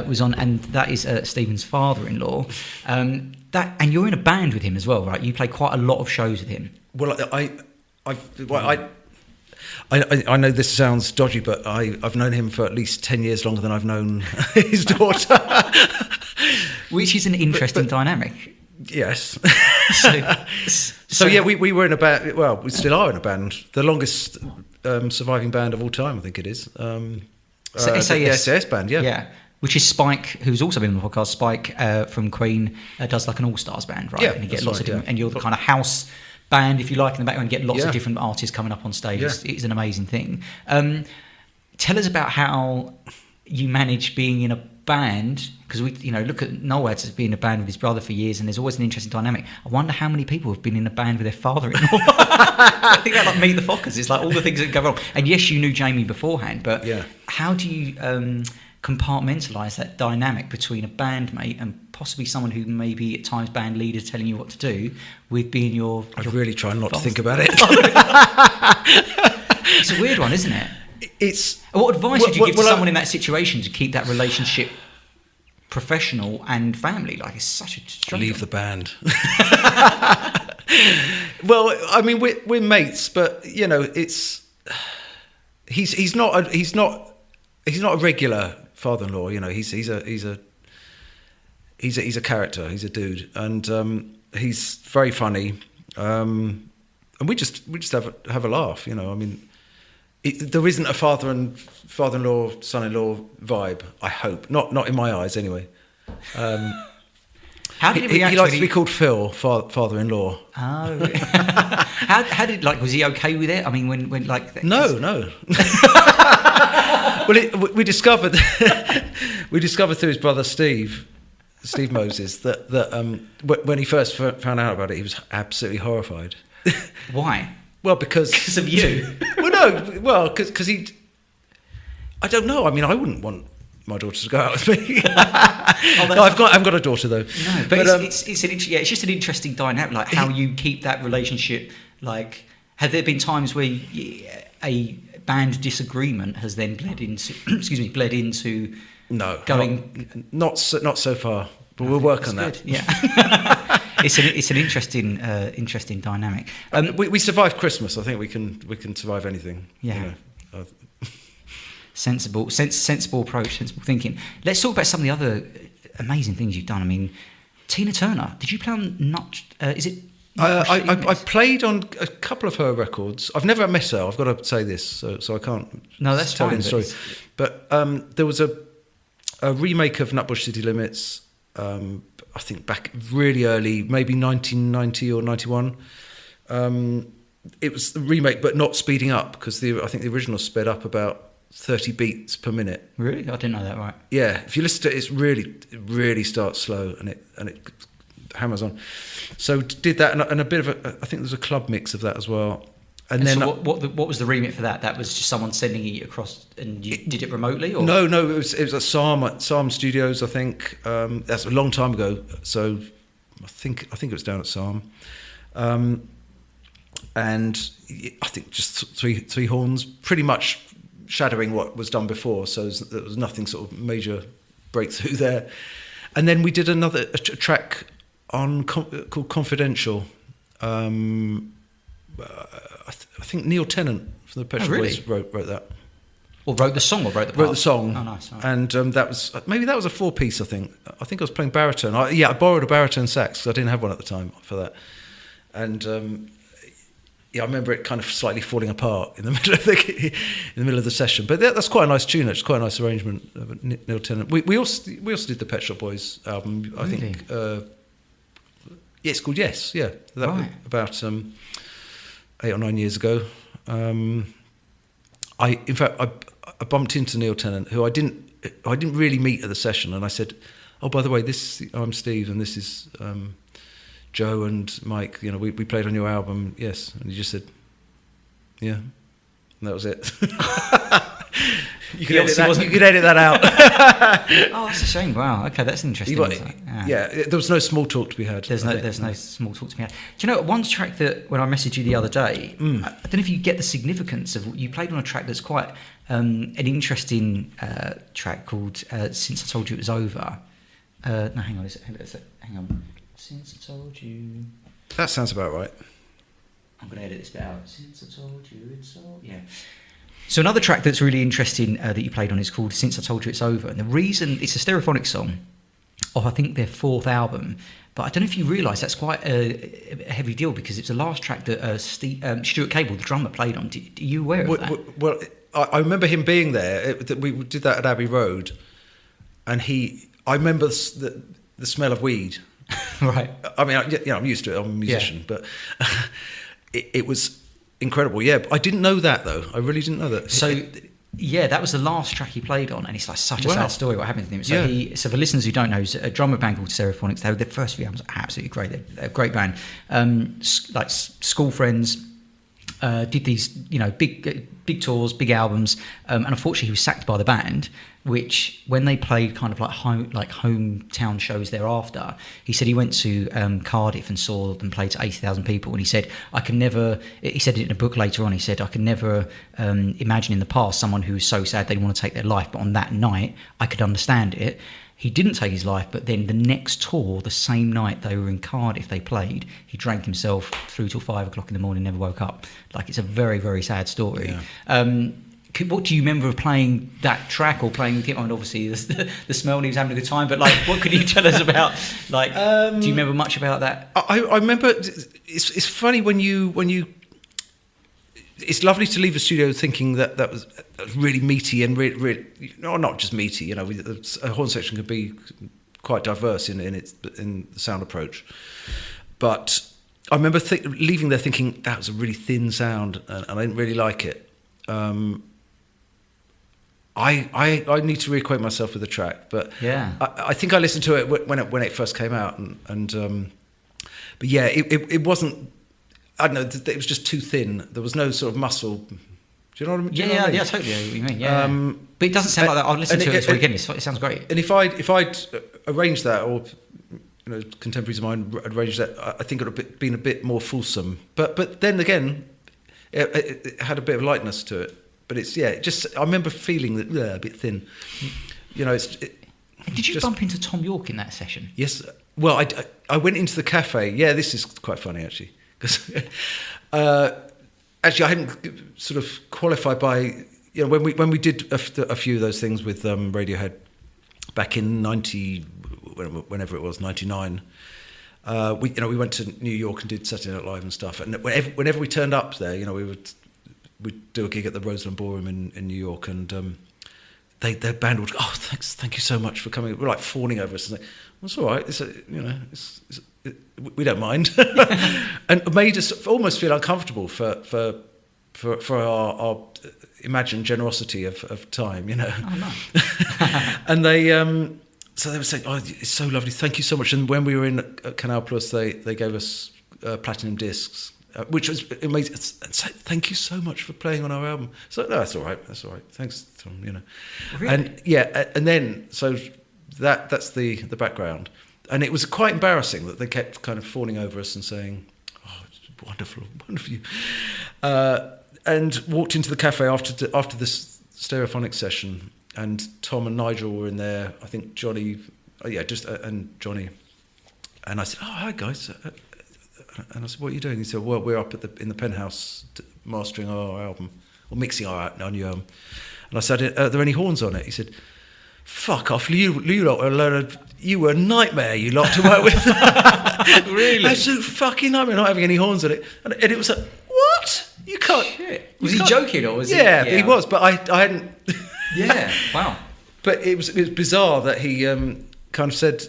was on, and that is Stephen's father-in-law. And you're in a band with him as well, right? You play quite a lot of shows with him. Well, I know this sounds dodgy, but I've known him for at least 10 years longer than I've known his daughter. Which is an interesting dynamic. Yes. So yeah, we were in a band. Well, we still are in a band. The longest surviving band of all time, I think it is. SAS. The SAS band, yeah. Yeah. Which is Spike, who's also been on the podcast. Spike from Queen does like an all-stars band, right? Yeah, and you get that's lots right, of different, and you're the kind of house band, if you like, in the background. You get lots Yeah. of different artists coming up on stage. Yeah. It's an amazing thing. Tell us about how you manage being in a band, because we, look at Noel has been in a band with his brother for years, and there's always an interesting dynamic. I wonder how many people have been in a band with their father-in-law. I think about like Meet the Fockers. It's like all the things that go wrong. And yes, you knew Jamie beforehand, but how do you compartmentalise that dynamic between a bandmate and possibly someone who may be at times band leader telling you what to do, with being your... I really try not to think about it. It's a weird one, isn't it? It's... What advice would you give to someone in that situation to keep that relationship professional and family? Like, it's such a struggle. Leave the band. Well, I mean, we're mates, but it's... He's not a regular father-in-law. He's a character. He's a dude, and he's very funny. and we just have a laugh, you know. I mean, there isn't a father-in-law, son-in-law vibe. I hope not in my eyes, anyway. How did he react? He likes to be called Phil, father-in-law. Oh, how did was he okay with it? I mean, when like no. Well, we discovered through his brother Steve Moses that when he first found out about it, he was absolutely horrified. Why? Well, because of you. because he. I don't know. I mean, I wouldn't want my daughter to go out with me. No, I haven't got a daughter though. No, but it's it's just an interesting dynamic, like how you keep that relationship. Like, have there been times where a band disagreement has then bled into no going not so far, but we'll work on that. Yeah. It's an interesting dynamic. We survived Christmas. I think we can survive anything. Yeah. You know. Sensible approach, sensible thinking. Let's talk about some of the other amazing things you've done. I mean, Tina Turner. Did you play on Is it? I played on a couple of her records. I've never met her. I've got to say this, so I can't. No, that's tell fine. The story. But there was a remake of Nutbush City Limits. I think back really early, maybe 1990 or 91. It was a remake, but not speeding up, because I think the original sped up about 30 beats per minute. Really? I didn't know that. Right. Yeah, if you listen to it, it really starts slow and it hammers on. So did that, and a bit of I think there's a club mix of that as well. And then so what was the remit for that? That was just someone sending it across, and you did it remotely, or no? It was at Psalm Studios, I think. That's a long time ago. So I think it was down at Psalm, and I think just three horns, pretty much shadowing what was done before. So there was nothing sort of major breakthrough there. And then we did another track on called Confidential. I think Neil Tennant from the Pet Shop Boys wrote that. Or wrote the song, or wrote the part? Wrote the song. Oh, nice. Right. And that was a 4-piece, I think. I think I was playing baritone. I borrowed a baritone sax, because I didn't have one at the time for that. And I remember it kind of slightly falling apart in the middle of the session. But that's quite a nice tune. It's quite a nice arrangement of Neil Tennant. We also did the Pet Shop Boys album. I think. It's called Yes. Yeah, that was about 8 or 9 years ago. I bumped into Neil Tennant, who I didn't really meet at the session, and I said, "Oh, by the way, I'm Steve, and this is Joe and Mike. You know, we played on your album, yes." And he just said, "Yeah," and that was it. You could edit that out. Oh, that's a shame. Wow. Okay, that's interesting. Yeah, there was no small talk to be had. There's no small talk to be had. Do you know one track that when I messaged you the other day, I don't know if you get the significance of, you played on a track that's quite an interesting track called "Since I Told You It Was Over." No, hang on. Hang on. Since I told you. That sounds about right. I'm going to edit this bit out. Since I told you it's over. Yeah. So another track that's really interesting that you played on is called "Since I Told You It's Over," and the reason it's a stereophonic song of, I think, their 4th album. But I don't know if you realise that's quite a heavy deal, because it's the last track that Stuart Cable, the drummer, played on. Are you aware of that? Well, I remember him being there. We did that at Abbey Road, and I remember the smell of weed. Right. I mean, I'm used to it. I'm a musician, but it was incredible. Yeah, but I didn't know that, though. I really didn't know that. So, that was the last track he played on, and it's like such a sad story what happened to him. So so for listeners who don't know, he's a drummer band called Stereophonics. Their first few albums are absolutely great. They're a great band. Like school friends. Did these, big tours, big albums, and unfortunately he was sacked by the band. Which, when they played kind of like hometown shows thereafter, he said he went to Cardiff and saw them play to 80,000 people, and he said, he said it in a book later on, he said, "I can never imagine in the past someone who was so sad they'd want to take their life, but on that night I could understand it." He didn't take his life, but then the next tour, the same night they were in Cardiff, they played, he drank himself through till 5 o'clock in the morning, never woke up. Like, it's a very, very sad story. Yeah. what do you remember of playing that track or playing? I mean, obviously the smell and he was having a good time, but like, what could you tell us about? Like, do you remember much about that? I remember. It's funny when you. It's lovely to leave a studio thinking that was really meaty and really, not just meaty. You know, a horn section could be quite diverse in the sound approach. But I remember leaving there thinking that was a really thin sound, and I didn't really like it. I need to reacquaint myself with the track, but yeah, I think I listened to it when it first came out, and but yeah, it wasn't. I don't know. It was just too thin. There was no sort of muscle. Do you know what I mean? Yeah, I totally know what you mean. Yeah, but it doesn't sound like that. I'll listen to it this weekend. It sounds great. And if I'd arranged that, or contemporaries of mine had arranged that, I think it would have been a bit more fulsome. But then again, it had a bit of lightness to it. But it's I remember feeling that a bit thin. You know, Did you bump into Thom Yorke in that session? Yes. Well, I went into the cafe. Yeah, this is quite funny actually. Because actually, I hadn't sort of qualified by when we did a few of those things with Radiohead back in whenever it was 99. We went to New York and did Saturday Night Live and stuff. And whenever we turned up there, we'd do a gig at the Roseland Ballroom in New York, and their band would go, "Oh, thank you so much for coming." We're like fawning over us, and it's all right. We don't mind, and made us almost feel uncomfortable for our imagined generosity of time, Oh, nice. And so they were saying, "Oh, it's so lovely, thank you so much." And when we were in Canal Plus, they gave us platinum discs, which was amazing. Thank you so much for playing on our album. So no, that's all right. Thanks, Tom. Really? And then so that's the background. And it was quite embarrassing that they kept kind of fawning over us and saying, "Oh, it's wonderful you." And walked into the cafe after this stereophonic session, and Tom and Nigel were in there. I think Johnny, and Johnny. And I said, "Oh, hi guys." And I said, "What are you doing?" He said, "Well, we're up in the penthouse mastering our album or mixing our new album." And I said, "Are there any horns on it?" He said, "Fuck off, you lot are a load of... You were a nightmare, you lot, to work with." Really? Absolute fucking nightmare, not having any horns on it. And it was like, what? You can't... Shit. Was he joking or was he... Yeah, he was, but I hadn't... Yeah, wow. But it was bizarre that he kind of said...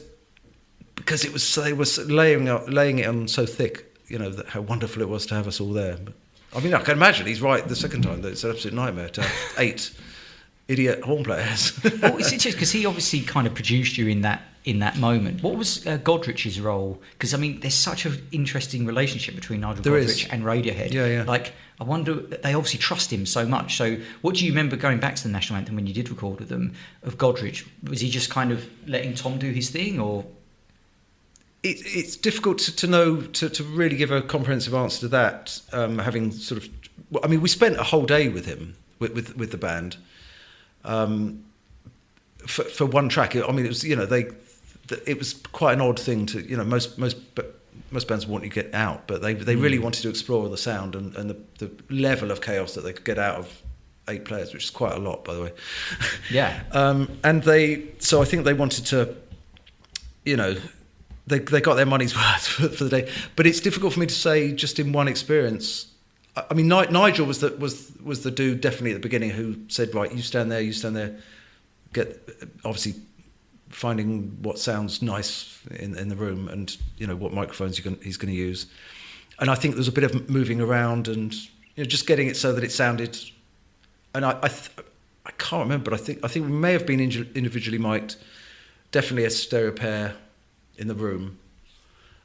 Because they were laying it on so thick, that how wonderful it was to have us all there. But, I mean, I can imagine he's right the second time, that it's an absolute nightmare to have 8... idiot horn players. Well, it's interesting because he obviously kind of produced you in that moment. What was Godrich's role? Because I mean, there's such an interesting relationship between Nigel Godrich and Radiohead. Yeah. Like, I wonder, they obviously trust him so much. So, what do you remember going back to the National Anthem when you did record with them of Godrich? Was he just kind of letting Tom do his thing, or? It's difficult to know to really give a comprehensive answer to that. Having sort of, I mean, we spent a whole day with him with the band. For one track, I mean, it was it was quite an odd thing to most bands want you to get out, but they really wanted to explore the sound and the level of chaos that they could get out of 8 players, which is quite a lot, by the way. Yeah. And so I think they wanted to, they got their money's worth for the day, but it's difficult for me to say just in one experience. I mean, Nigel was the dude definitely at the beginning who said, right, you stand there, get obviously finding what sounds nice in the room and what microphones he's going to use. And I think there was a bit of moving around and just getting it so that it sounded. And I can't remember, but I think we may have been individually mic'd, definitely a stereo pair in the room.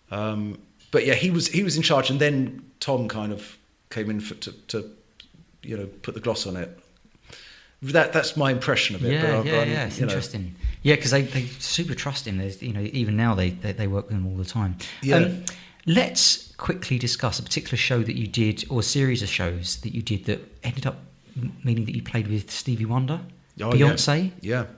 But yeah, he was in charge, and then Tom kind of came in to put the gloss on it. That's my impression of it. Yeah, it's interesting. Yeah, because they super trust him. There's even now they work with him all the time. Yeah. Let's quickly discuss a particular show that you did, or a series of shows that you did that ended up meaning that you played with Stevie Wonder, Beyonce,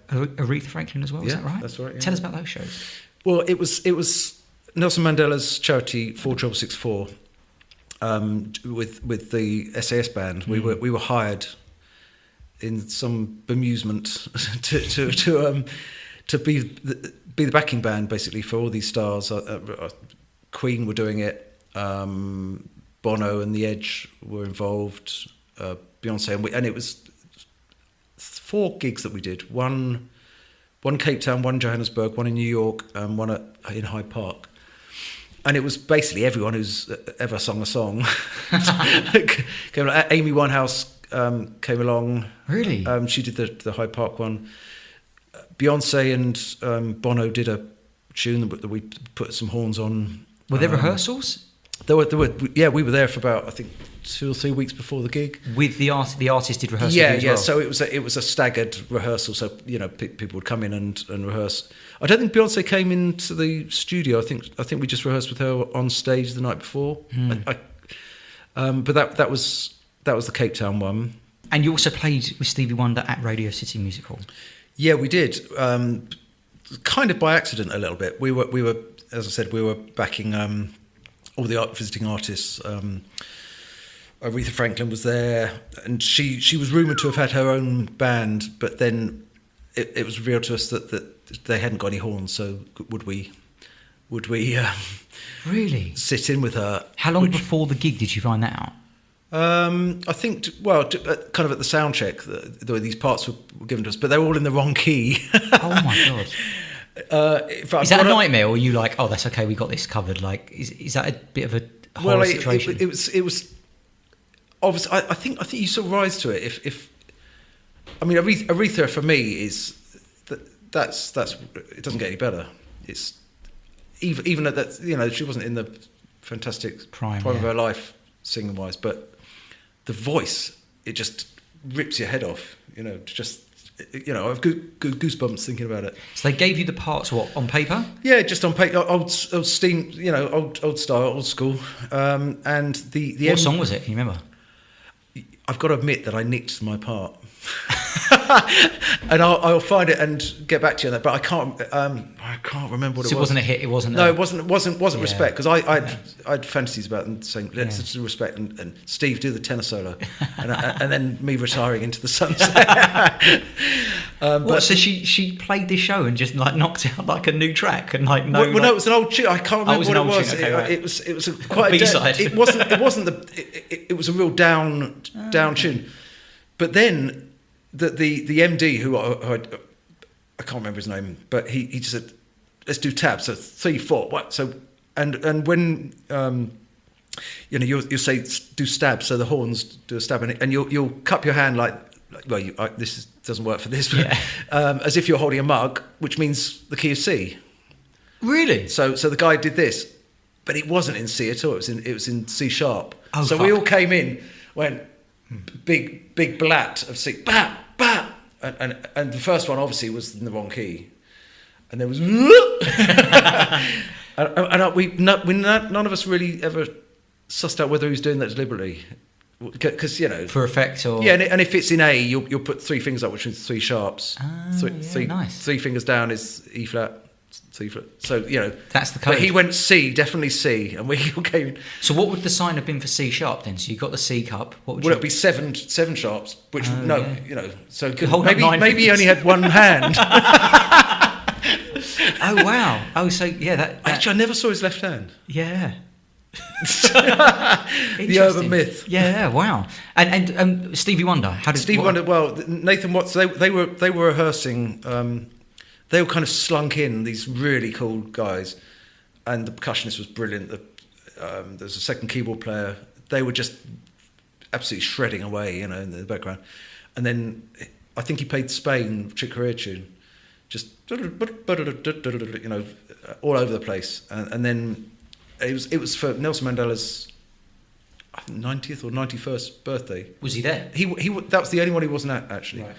Aretha Franklin as well. Is that right? That's right. Yeah. Tell us about those shows. Well, it was Nelson Mandela's charity 4664 with the SAS band. We were hired in some bemusement to be the backing band basically for all these stars. Queen were doing it. Bono and The Edge were involved. Beyonce and it was 4 gigs that we did. One Cape Town, one Johannesburg, one in New York, and one in Hyde Park. And it was basically everyone who's ever sung a song. Amy Winehouse came along. Really? She did the Hyde Park one. Beyonce and Bono did a tune that we put some horns on. Were there rehearsals? There were. Yeah, we were there for about, I think, 2 or 3 weeks before the gig. With the artist did rehearsal. Yeah, as yeah. well? So it was a staggered rehearsal. So people would come in and rehearse. I don't think Beyonce came into the studio. I think we just rehearsed with her on stage the night before. But that was the Cape Town one. And you also played with Stevie Wonder at Radio City Music Hall. Yeah, we did. Kind of by accident a little bit. We were, as I said, we were backing all the visiting artists. Aretha Franklin was there, and she was rumoured to have had her own band, but then it was revealed to us that they hadn't got any horns. So would we really sit in with her? How long before the gig did you find that out? I think, kind of at the soundcheck, these parts were given to us, but they were all in the wrong key. Oh my God! Is that a nightmare, or are you like, oh, that's okay, we got this covered? Like, is that a bit of a horror situation? It was obviously. I think you sort of rise to it. If I mean, Aretha for me is that's it doesn't get any better. It's even at that, she wasn't in the fantastic prime of her life singing wise, but the voice, it just rips your head off. I have goosebumps thinking about it. So they gave you the parts on paper? Yeah, just on paper, old steam, old style, old school. And the what song was it? Can you remember? I've got to admit that I nicked my part. And I'll find it and get back to you on that. But I can't remember what it was. So it wasn't a hit. It wasn't. No, it wasn't Respect, because I had fantasies about them saying let's do Respect and Steve do the tenor solo, and then me retiring into the sunset. So she played this show and just like knocked out like a new track and like no, it was an old tune. I can't remember what it was. Okay, right. It was quite a B-side. It wasn't it was a real down tune. But then the MD who I can't remember his name, but he just said, let's do tabs. So 3, 4, what? So and when you'll say do stab, so the horns do a stab, and you'll cup your hand like this doesn't work for this, but, as if you're holding a mug, which means the key of C. Really? So the guy did this, but it wasn't in C at all. It was in C sharp. Oh, so we all came in, went big blat of C, bah, bah, and the first one obviously was in the wrong key, and there was, and none of us really ever sussed out whether he was doing that deliberately, because for effect or and if it's in A, you'll put 3 fingers up, which means 3 sharps. Nice. 3 fingers down is E flat. C flat. So that's the code. But he went C, definitely C, and we all came in. So what would the sign have been for C sharp then? So you got the C cup. What would it be 7 sharps? Which so maybe he only had one hand. Oh wow! Oh, so that actually I never saw his left hand. Yeah. The urban myth. Yeah, wow. And Stevie Wonder. How did Stevie Wonder? Well, Nathan Watts. They were rehearsing. They were kind of slunk in, these really cool guys, and the percussionist was brilliant. There was a second keyboard player. They were just absolutely shredding away, in the background. And then I think he played Spain Chick Corea tune, just all over the place. And then it was for Nelson Mandela's 90th or 91st birthday. Was he there? He that was the only one he wasn't at, actually. Right.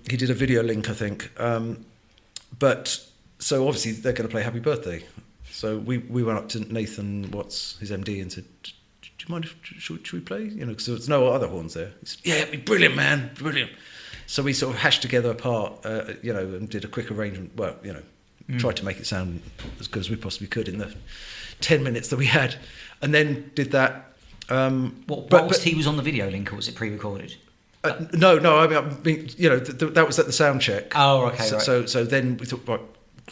He did a video link, I think. But so obviously they're going to play Happy Birthday. So we went up to Nathan Watts, his MD, and said, "Do you mind if should we play? Because there's no other horns there." He said, "Yeah, it'd be brilliant, man, brilliant." So we sort of hashed together a part, and did a quick arrangement. Well, tried to make it sound as good as we possibly could in the 10 minutes that we had, and then did that. Whilst he was on the video link, or was it pre-recorded? No. I mean, you know, that was at the sound check. Oh, okay. So then we thought, right,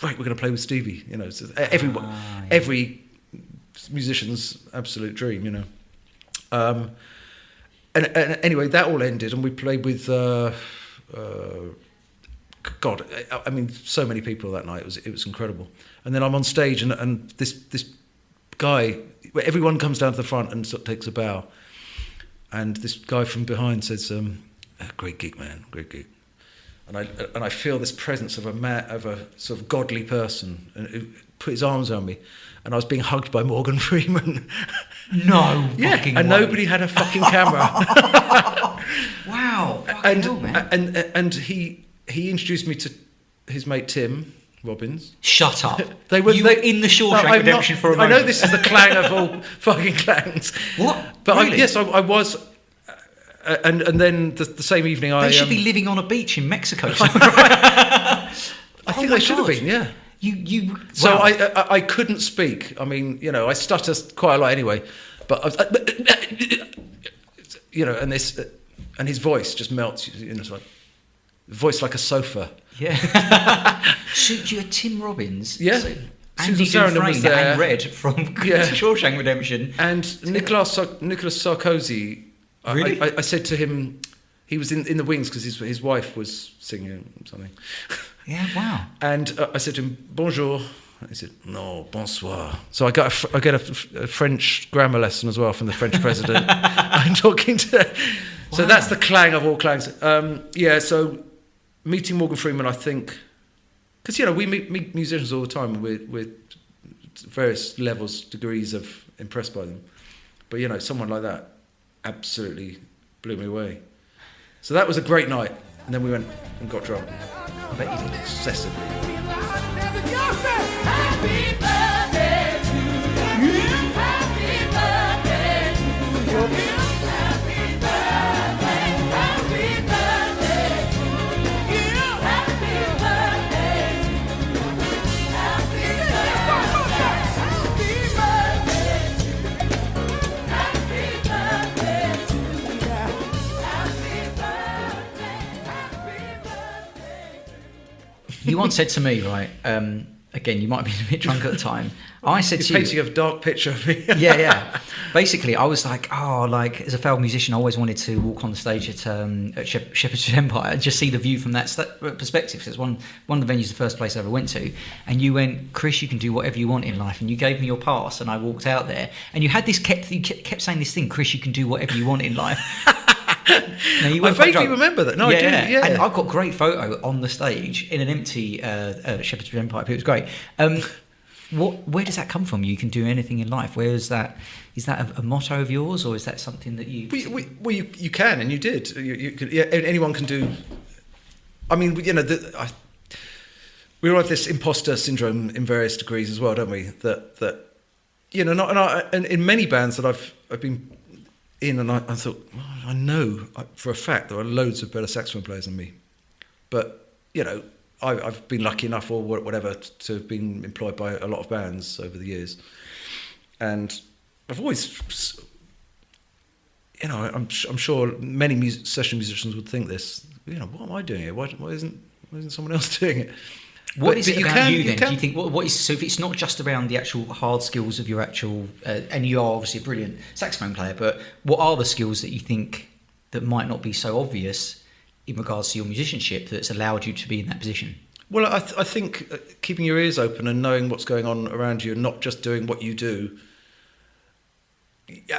we're going to play with Stevie. You know, so every musician's absolute dream. You know. And anyway, that all ended, and we played with. God, I mean, so many people that night. It was incredible. And then I'm on stage, and this guy, everyone comes down to the front and sort of takes a bow, and this guy from behind says, "Great gig, man, great gig." And I feel this presence of a sort of godly person, and he put his arms around me, and I was being hugged by Morgan Freeman. No, yeah, fucking and way. nobody had a fucking camera. Wow, fucking hell, man. And he introduced me to his mate Tim Robbins. Shut up. You were in the Shawshank Redemption for a moment. I know this is the clang of all fucking clangs. What? But really? I was. And then the same evening They should be living on a beach in Mexico. I think they should have been, yeah. You. So wow. I couldn't speak. I mean, you know, I stutter quite a lot anyway. But I was, you know, and his voice just melts. You know, it's like voice like a sofa. Yeah. So you had Tim Robbins. Yeah. So Susan Andy Sarandon was Dufresne there. and Red from Shawshank Redemption. And Nicolas Sarkozy. Really? I said to him, he was in the wings because his wife was singing something. Yeah, wow. And I said to him, "Bonjour." He said, "No, bonsoir." So I get a French grammar lesson as well from the French president. I'm talking to. Wow. So that's the clang of all clangs. So meeting Morgan Freeman, I think, because you know we meet musicians all the time, and we're various levels, degrees of impressed by them. But you know, someone like that absolutely blew me away. So that was a great night, and then we went and got drunk. I bet you did. Excessively. Happy birthday to you. Happy birthday to you. Happy birthday. Happy birthday to you. Happy birthday to you. Happy birthday. Happy birthday to you. Happy birthday. You once said to me, right? Again, you might have been a bit drunk at the time. I said to you, painting a dark picture of me. yeah. Basically, I was like, as a failed musician, I always wanted to walk on the stage at Shepherd's Empire and just see the view from that perspective. Because it's one of the venues, the first place I ever went to. And you went, "Chris, you can do whatever you want in life." And you gave me your pass, and I walked out there. And you had you kept saying this thing, "Chris, you can do whatever you want in life." Now, you I vaguely remember that. No, I do. Yeah, and I've got a great photo on the stage in an empty Shepherd's Empire. It was great. Where does that come from? You can do anything in life. Where is that? Is that a motto of yours, or is that something that you? Well, you can, and you did. You could, yeah, anyone can do. I mean, you know, we all have this imposter syndrome in various degrees as well, don't we? That you know, and in many bands that I've been in, and I thought, well, I know for a fact there are loads of better saxophone players than me, but you know, I've been lucky enough or whatever to have been employed by a lot of bands over the years, and I've always, you know, I'm sure many session musicians would think this. You know, what am I doing here? Why isn't someone else doing it? What is it about you then? Do you think what is so? If it's not just around the actual hard skills of your actual, and you are obviously a brilliant saxophone player, but what are the skills that you think that might not be so obvious in regards to your musicianship that's allowed you to be in that position? Well, I think keeping your ears open and knowing what's going on around you, and not just doing what you do.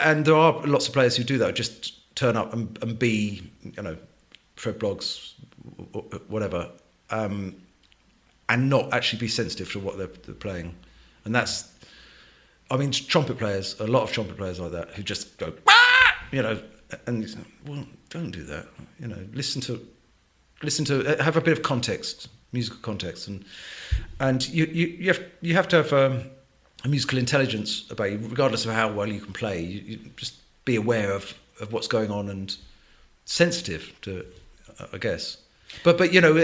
And there are lots of players who do that, just turn up and be, you know, Fred Bloggs, whatever. And not actually be sensitive to what they're playing. And that's, I mean, trumpet players, a lot of trumpet players like that, who just go, "Ah!" You know, and you say, well, don't do that. You know, listen to, have a bit of context, musical context, and you have to have a musical intelligence about you, regardless of how well you can play. You just be aware of what's going on and sensitive to, I guess. But you know,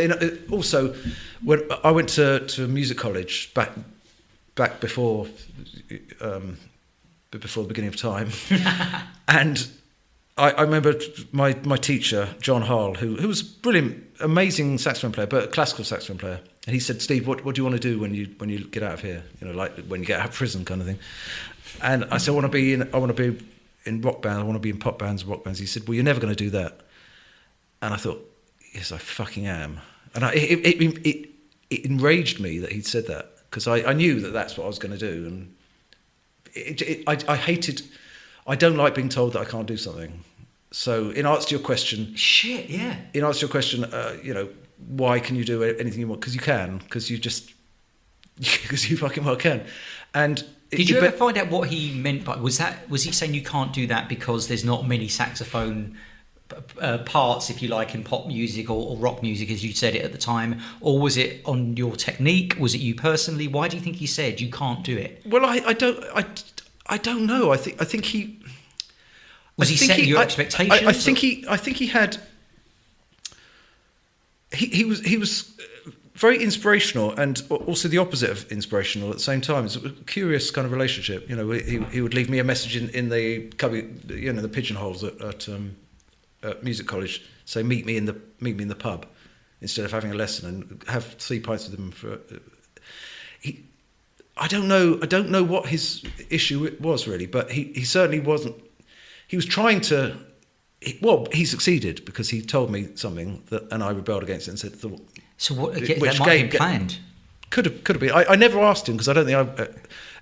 also when I went to music college back before the beginning of time, and I remember my teacher, John Hall, who was a brilliant, amazing saxophone player, but a classical saxophone player. And he said, "Steve, what do you want to do when you get out of here? You know, like when you get out of prison, kind of thing." And I said, I want to be in rock bands. I want to be in pop bands, rock bands. He said, "Well, you're never going to do that." And I thought, yes, I fucking am. And it enraged me that he'd said that, because I knew that that's what I was going to do. And I hated. I don't like being told that I can't do something. So, in answer to your question, shit, yeah. In answer to your question, you know, why can you do anything you want? Because you can. Because you fucking well can. And did you ever find out what he meant by was he saying you can't do that because there's not many saxophone parts, if you like, in pop music or rock music, as you said it at the time, or was it on your technique? Was it you personally? Why do you think he said you can't do it? Well, I don't know. I think he was he setting your expectations. I think he had. He was very inspirational and also the opposite of inspirational at the same time. It's a curious kind of relationship. You know, he would leave me a message in the cubby, you know, the pigeonholes at music college, say meet me in the pub instead of having a lesson, and have 3 pints with him for. I don't know what his issue was really, but he certainly wasn't. He was trying to. He succeeded because he told me something and I rebelled against it and said. So what? That might have been planned. Could have been. I never asked him because I don't think I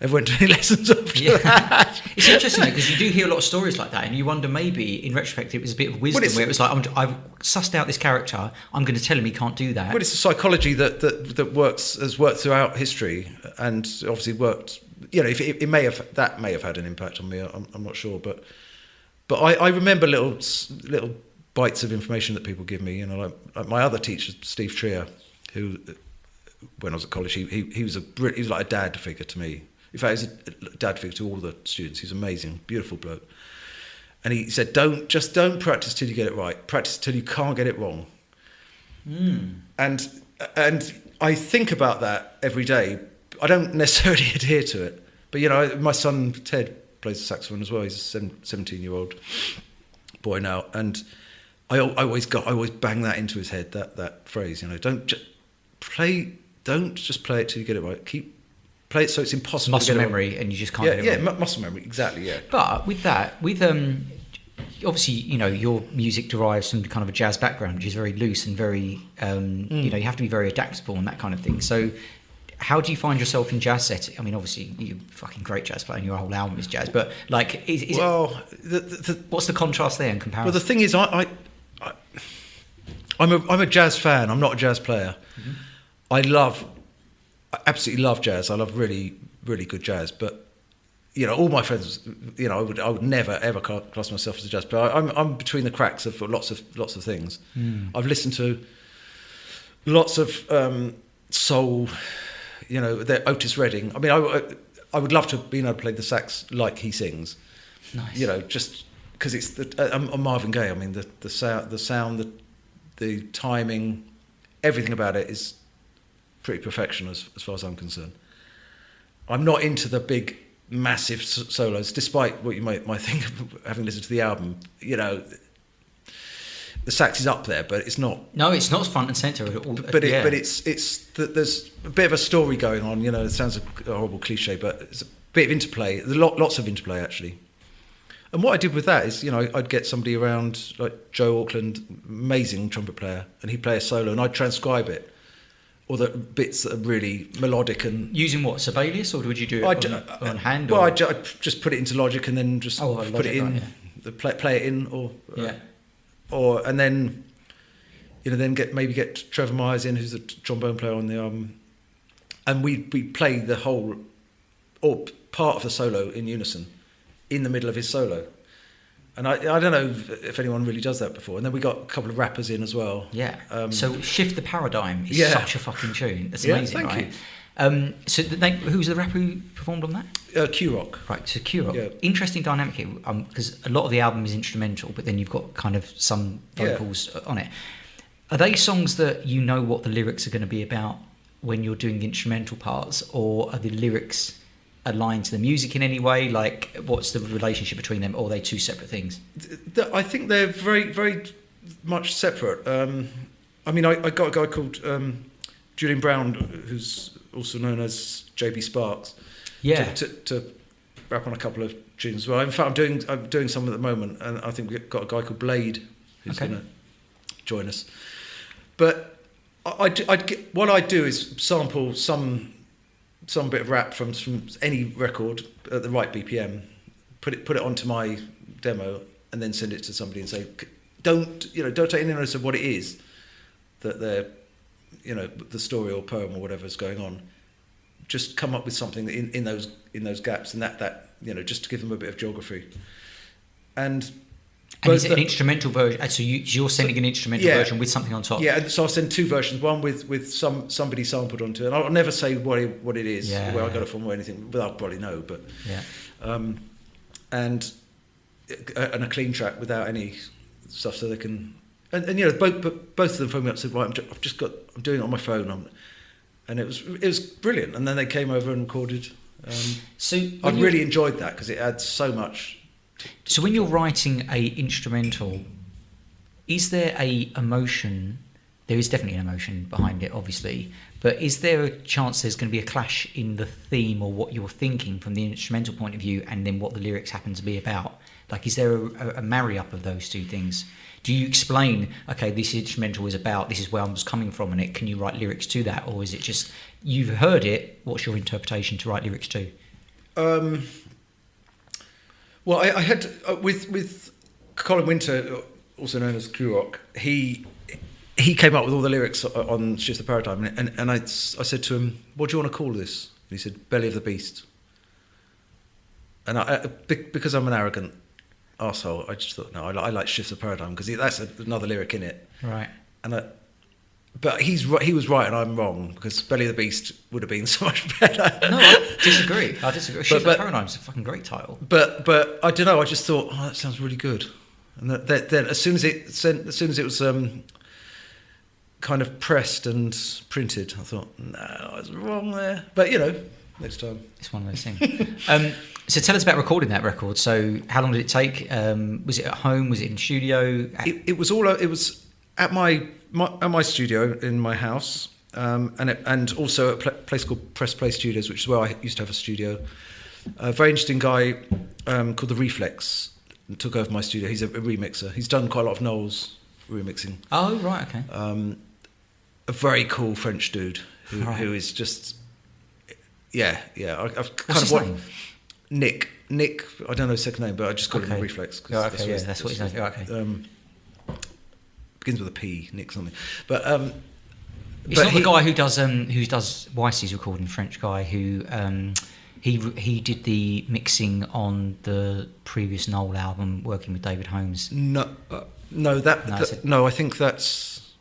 ever went to any lessons after that. It's interesting because you do hear a lot of stories like that, and you wonder maybe in retrospect it was a bit of wisdom where it was like I've sussed out this character. I'm going to tell him he can't do that. Well, it's a psychology that has worked throughout history, and obviously worked. You know, it may have had an impact on me. I'm not sure, but I remember little bites of information that people give me. You know, like my other teacher, Steve Trier, who. When I was at college, he was like a dad figure to me. In fact, he was a dad figure to all the students. He was amazing, beautiful bloke. And he said, don't practice till you get it right. Practice till you can't get it wrong. And I think about that every day. I don't necessarily adhere to it, but you know, my son Ted plays the saxophone as well. He's a 17-year-old boy now, and I always bang that into his head. That phrase, you know, don't just play it till you get it right. Play it so it's impossible muscle to get memory, it right. And you just can't get it right. Muscle memory, exactly, yeah. But with obviously, you know, your music derives from kind of a jazz background, which is very loose and very, you know, you have to be very adaptable and that kind of thing. So how do you find yourself in jazz setting? I mean, obviously, you're a fucking great jazz player and your whole album is jazz, but like, what's the contrast there in comparison? Well, the thing is, I'm a jazz fan. I'm not a jazz player. Mm-hmm. I absolutely love jazz. I love really, really good jazz. But you know, all my friends, you know, I would never ever class myself as a jazz player. I'm between the cracks of lots of things. I've listened to lots of soul. You know, Otis Redding. I mean, I would love to have been able to play the sax like he sings. Nice. You know, just because it's I'm Marvin Gaye. I mean, the sound, the timing, everything about it is pretty perfection as far as I'm concerned. I'm not into the big, massive solos, despite what you might think of having listened to the album. You know, the sax is up there, but it's not. No, it's not front and centre at all. But it's there's a bit of a story going on. You know, it sounds a horrible cliche, but it's a bit of interplay. There's lots of interplay actually. And what I did with that is, you know, I'd get somebody around like Joe Auckland, amazing trumpet player, and he'd play a solo, and I'd transcribe it. Or the bits that are really melodic and... Using what, Sibelius, or would you do it on hand? Well, I'd just put it into Logic and then just put it in, right, play it in, or and then, you know, then get Trevor Myers in, who's the trombone player on the album, and we play the whole, or part of the solo in unison, in the middle of his solo. And I don't know if anyone really does that before. And then we got a couple of rappers in as well. Yeah. So Shift the Paradigm is such a fucking tune. That's amazing, right? So who's the rapper who performed on that? Q-Rock. Right, so Q-Rock. Yeah. Interesting dynamic here, because a lot of the album is instrumental, but then you've got kind of some vocals on it. Are they songs that you know what the lyrics are going to be about when you're doing the instrumental parts, or are the lyrics aligned to the music in any way? Like, what's the relationship between them, or are they two separate things? I think they're very, very much separate. I mean, I got a guy called Julian Brown, who's also known as JB Sparks, to rap on a couple of tunes as well. In fact, I'm doing some at the moment, and I think we've got a guy called Blade who's going to join us. But what I do is sample some bit of rap from any record at the right BPM, put it onto my demo, and then send it to somebody and say, don't take any notice of what it is that they're, the story or poem or whatever's going on. Just come up with something in those gaps, and that just to give them a bit of geography. And is it an instrumental version? So you're sending an instrumental version with something on top? Yeah, so I'll send two versions, one with somebody sampled onto it. And I'll never say what it is, where I got it from or anything, but I'll probably know. But and a clean track without any stuff, so they can. And both of them phoned me up and said, right, I'm doing it on my phone, and it was brilliant. And then they came over and recorded. So I really enjoyed that because it adds so much. So when you're writing a instrumental, is there a emotion? There is definitely an emotion behind it, obviously, but is there a chance there's going to be a clash in the theme or what you're thinking from the instrumental point of view, and then what the lyrics happen to be about? Like, is there a marry up of those two things? Do you explain, okay, this instrumental is about, this is where I was coming from, and can you write lyrics to that, or is it just you've heard it? What's your interpretation to write lyrics to? Well, I had with Colin Winter, also known as Q-Rock, he came up with all the lyrics on Shift the Paradigm, and I said to him, what do you want to call this? And he said, Belly of the Beast. And because I'm an arrogant arsehole, I just thought, no, I like Shift the Paradigm, because that's another lyric in it. Right. But he was right and I'm wrong, because Belly of the Beast would have been so much better. No, I disagree. Shift the Paradigm's a fucking great title. But I don't know. I just thought, that sounds really good. And then as soon as it was kind of pressed and printed, I thought, no, I was wrong there. But next time. It's one of those things. So tell us about recording that record. So how long did it take? Was it at home? Was it in studio? It was at my studio in my house, and also at a place called Press Play Studios, which is where I used to have a studio. A very interesting guy called The Reflex took over my studio. He's a remixer.'s done quite a lot of Noel's remixing. Oh, right, okay. A very cool French dude who is just, I've What's his name? Nick, I don't know his second name, but I just call him Reflex. That's what he's known. Okay. Begins with a P, Nick something. But it's not the guy who does Weiss's recording, French guy who he did the mixing on the previous Noel album, working with David Holmes. No, I think that's.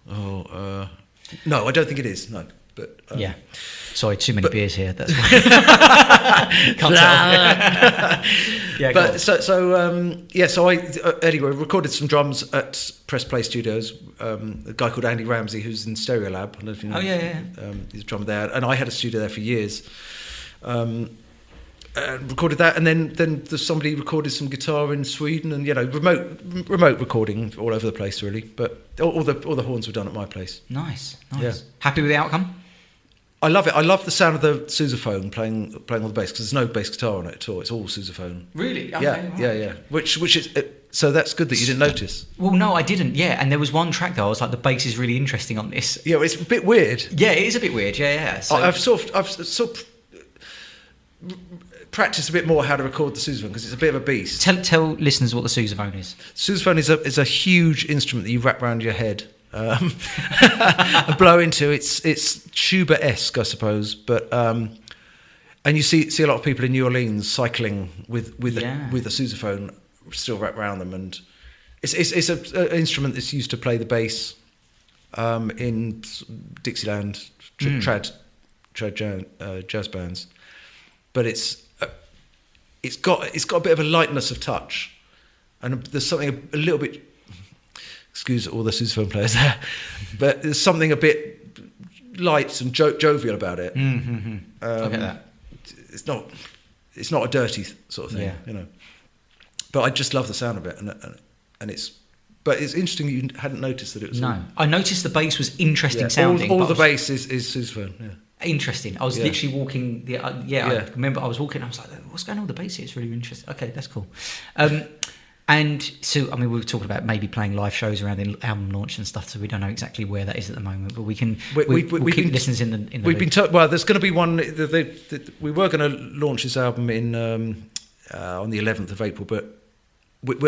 No, I don't think it is. No, but yeah. Sorry, too many beers here. That's why. Can't tell. Yeah, but so I anyway recorded some drums at Press Play Studios. A guy called Andy Ramsey, who's in Stereo Lab. I don't know if you know. Oh yeah. He's a drummer there, and I had a studio there for years. And recorded that, and then there's somebody recorded some guitar in Sweden, and remote recording all over the place really. But all the horns were done at my place. Nice. Yeah. Happy with the outcome? I love it. I love the sound of the sousaphone playing all the bass, because there's no bass guitar on it at all. It's all sousaphone. Really? Okay, yeah. Which is so that's good that you didn't notice. Well, no, I didn't. Yeah, and there was one track though. I was like, the bass is really interesting on this. Yeah, it's a bit weird. Yeah, it is a bit weird. Yeah. So, I've sort of practiced a bit more how to record the sousaphone, because it's a bit of a beast. Tell listeners what the sousaphone is. Sousaphone is a huge instrument that you wrap around your head. And blow into. It's tuba-esque, I suppose, but and you see a lot of people in New Orleans cycling with a sousaphone still wrapped around them, and it's an instrument that's used to play the bass in Dixieland trad jazz bands, but it's got a bit of a lightness of touch, and there's something a little bit. Excuse all the sousaphone players there, but there's something a bit light and jovial about it. I get that. It's not it's not a dirty sort of thing, Yeah. you know. But I just love the sound of it, and it's. But it's interesting you hadn't noticed that it was. No, I noticed the bass was interesting Yeah, sounding. all but the I was- bass is sousaphone. Yeah. Interesting. I was Yeah. literally walking. I Yeah. remember I was walking. I was like, "What's going on with the bass here? It's really interesting." Okay, that's cool. And so, I mean, we were talking about maybe playing live shows around the album launch and stuff. So we don't know exactly where that is at the moment, but we can. We'll keep been- listeners in the. We've loop. been told. Well, there's going to be one. We were going to launch this album in on the 11th of April, but.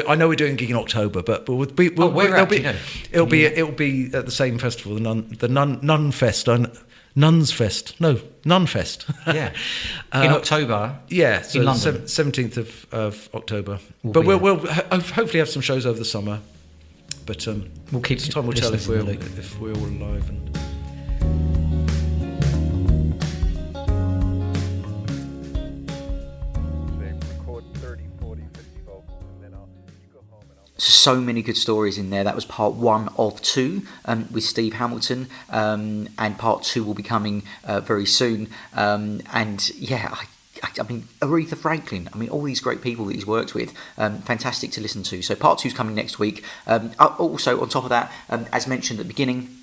I know we're doing a gig in October, but where it'll at, be, do you know? it'll be at the same festival, the Nun Fest, Nuns Fest, no Nun Fest. Yeah, in October. Yeah, so in London. 17th of October. We'll But be we'll hopefully have some shows over the summer. But We'll keep time will tell listeners in the loop. if we're all alive and. So many good stories in there. That was part 1 of 2 with Steve Hamilton, and part 2 will be coming very soon. And yeah, I mean, Aretha Franklin, I mean, all these great people that he's worked with, fantastic to listen to. So part 2 is coming next week. Also, on top of that, as mentioned at the beginning,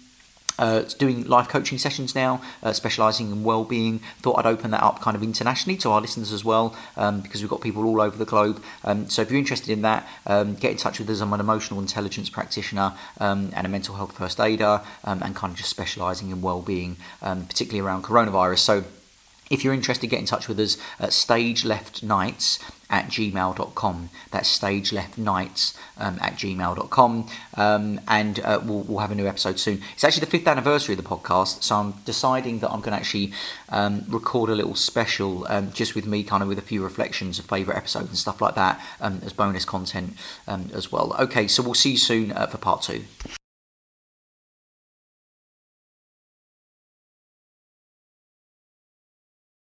doing live coaching sessions now, specialising in well-being. Thought I'd open that up kind of internationally to our listeners as well, because we've got people all over the globe. So if you're interested in that, get in touch with us. I'm an emotional intelligence practitioner and a mental health first aider, and kind of just specialising in well-being, particularly around coronavirus. So if you're interested, get in touch with us at StageLeftNights@gmail.com. That's StageLeftNights@gmail.com. And we'll have a new episode soon. It's actually the 5th anniversary of the podcast, so I'm deciding that I'm going to actually record a little special just with me, kind of with a few reflections of favourite episodes and stuff like that, as bonus content as well. Okay, so we'll see you soon for part 2.